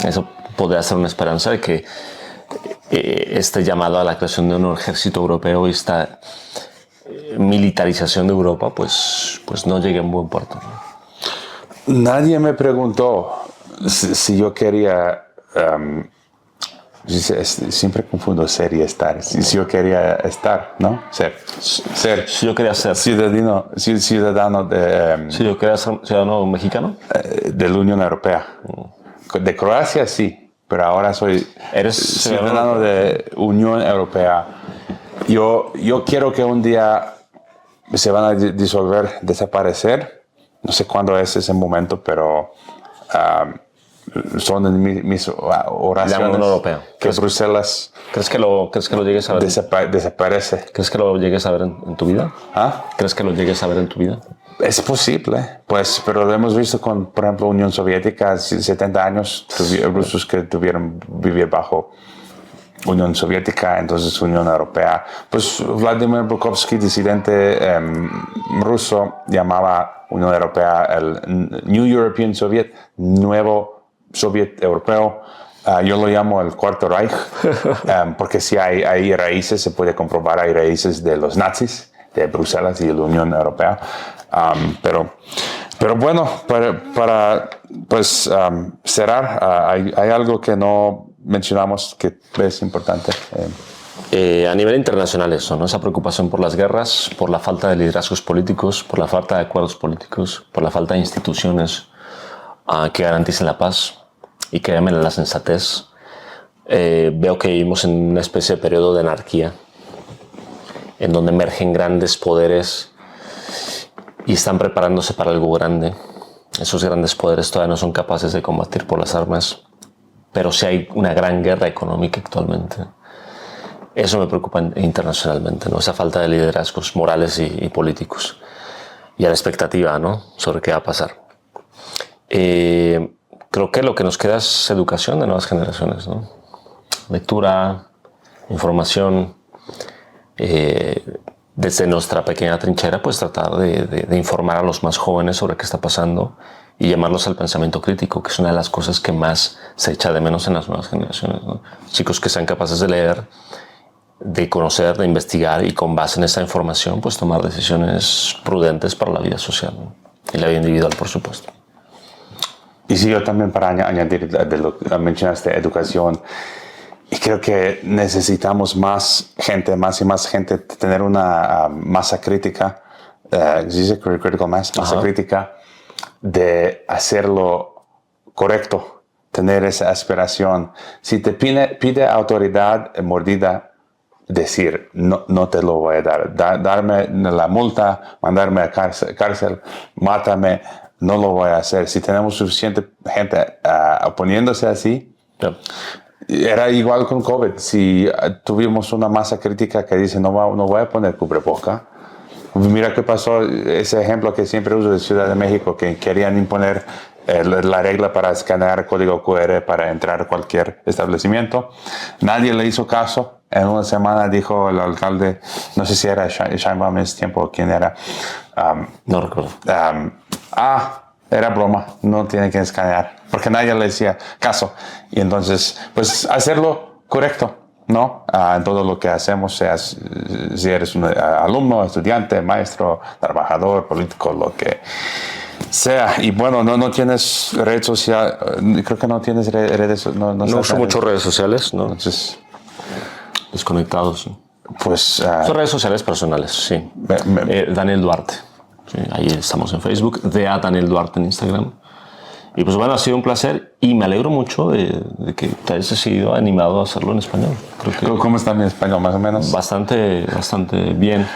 Eso podría ser una esperanza de que este llamado a la creación de un ejército europeo y esta militarización de Europa, pues no llegue a un buen puerto, ¿no? Nadie me preguntó si yo quería... siempre confundo ser y estar. Si yo quería estar, ¿no? Ser. Si yo quería ser ciudadano de... Si yo quería ser ciudadano mexicano. De la Unión Europea. De Croacia sí, pero ahora soy ciudadano de Unión Europea. Yo quiero que un día se van a disolver, desaparecer. No sé cuándo es ese momento, pero... son mis oraciones. La Unión Europea. Que Bruselas. ¿Crees que lo llegues a ver? Desaparece. ¿Crees que lo llegues a ver en tu vida? ¿Ah? ¿Crees que lo llegues a ver en tu vida? Es posible, pues, pero lo hemos visto con, por ejemplo, Unión Soviética, 70 años, rusos que tuvieron vivir bajo Unión Soviética, entonces Unión Europea. Pues Vladimir Bukovsky, disidente ruso, llamaba Unión Europea el New European Soviet, nuevo Soviet europeo. Yo lo llamo el Cuarto Reich, porque si hay raíces, se puede comprobar, hay raíces de los nazis, de Bruselas y de la Unión Europea. Pero bueno, para pues, cerrar, hay algo que no mencionamos que es importante. A nivel internacional eso, ¿no? Esa preocupación por las guerras, por la falta de liderazgos políticos, por la falta de acuerdos políticos, por la falta de instituciones que garanticen la paz y que llamen a la sensatez. Veo que vivimos en una especie de periodo de anarquía, en donde emergen grandes poderes y están preparándose para algo grande. Esos grandes poderes todavía no son capaces de combatir por las armas, pero sí hay una gran guerra económica actualmente. Eso me preocupa internacionalmente, ¿no? Esa falta de liderazgos morales y políticos. Y a la expectativa, ¿no? Sobre qué va a pasar. Creo que lo que nos queda es educación de nuevas generaciones, ¿no? Lectura, información. Desde nuestra pequeña trinchera, pues tratar de informar a los más jóvenes sobre qué está pasando y llamarlos al pensamiento crítico, que es una de las cosas que más se echa de menos en las nuevas generaciones, ¿no? Chicos que sean capaces de leer, de conocer, de investigar y con base en esa información, pues tomar decisiones prudentes para la vida social, ¿no? Y la vida individual, por supuesto. Y sí, yo también para añadir de lo que mencionaste, educación. Y creo que necesitamos más y más gente, tener una masa crítica, dice critical mass, masa crítica, de hacerlo correcto, tener esa aspiración. Si te pide autoridad mordida, decir, no te lo voy a dar. Darme la multa, mandarme a cárcel, mátame, no lo voy a hacer. Si tenemos suficiente gente oponiéndose así, era igual con COVID. Si tuvimos una masa crítica que dice no voy a poner cubreboca, Mira qué pasó, ese ejemplo que siempre uso de Ciudad de México, que querían imponer la regla para escanear código QR para entrar a cualquier establecimiento. Nadie le hizo caso. En una semana dijo el alcalde, no sé si era Sheinbaum en ese tiempo, quién era. No recuerdo. Era broma, no tiene que escanear, porque nadie le decía caso. Y entonces, pues hacerlo correcto, ¿no? En todo lo que hacemos, seas, si eres un alumno, estudiante, maestro, trabajador, político, lo que sea. Y bueno, no tienes red social, creo que no tienes redes. No uso mucho redes sociales, ¿no? Entonces, desconectados. Sí. Pues... Son redes sociales personales, sí. Daniel Duarte. Sí, ahí estamos en Facebook. Daniel Duarte en Instagram. Y pues bueno, ha sido un placer y me alegro mucho de que te hayas decidido animado a hacerlo en español. Creo que, ¿cómo está mi español, más o menos? Bastante bien.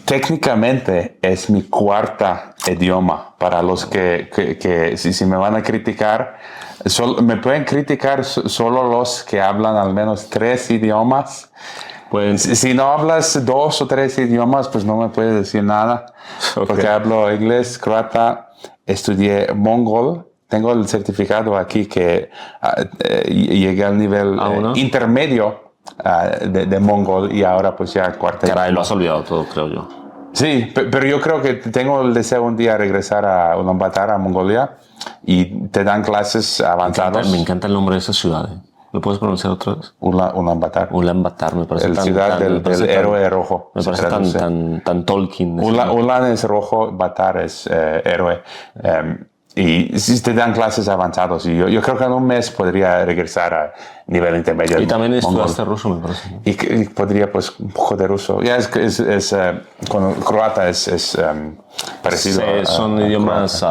Técnicamente es mi cuarta idioma. Para los que si me van a criticar, me pueden criticar solo los que hablan al menos 3 idiomas. Pues, si no hablas 2 o 3 idiomas, pues no me puedes decir nada. Okay. Porque hablo inglés, croata, estudié mongol. Tengo el certificado aquí que llegué al nivel intermedio de mongol y ahora pues ya cuarta. Caray, lo has olvidado todo, creo yo. Sí, pero yo creo que tengo el deseo un día regresar a Ulaanbaatar, a Mongolia, y te dan clases avanzadas. Me encanta el nombre de esa ciudad. ¿Lo puedes pronunciar otra vez? Ulaanbaatar. Ulaanbaatar, me parece la ciudad del héroe rojo. Me parece tan Tolkien. Ulan es rojo, Baatar es héroe. Y si te dan clases avanzadas, y yo creo que en un mes podría regresar a nivel intermedio. Y también estudiaste ruso, me parece. Y podría, pues, un poco de ruso. Ya con croata es parecido. Son idiomas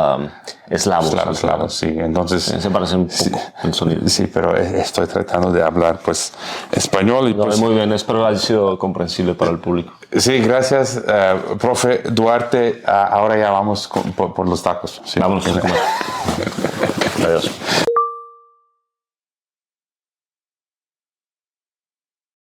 eslavos, sí. Entonces, se parecen un poco en sonido. Sí, pero estoy tratando de hablar, pues, español. Y, pues, muy bien, espero haya sido comprensible para el público. Sí, gracias, profe Duarte. Ahora ya vamos por los tacos. Sí. Vámonos a comer. Adiós.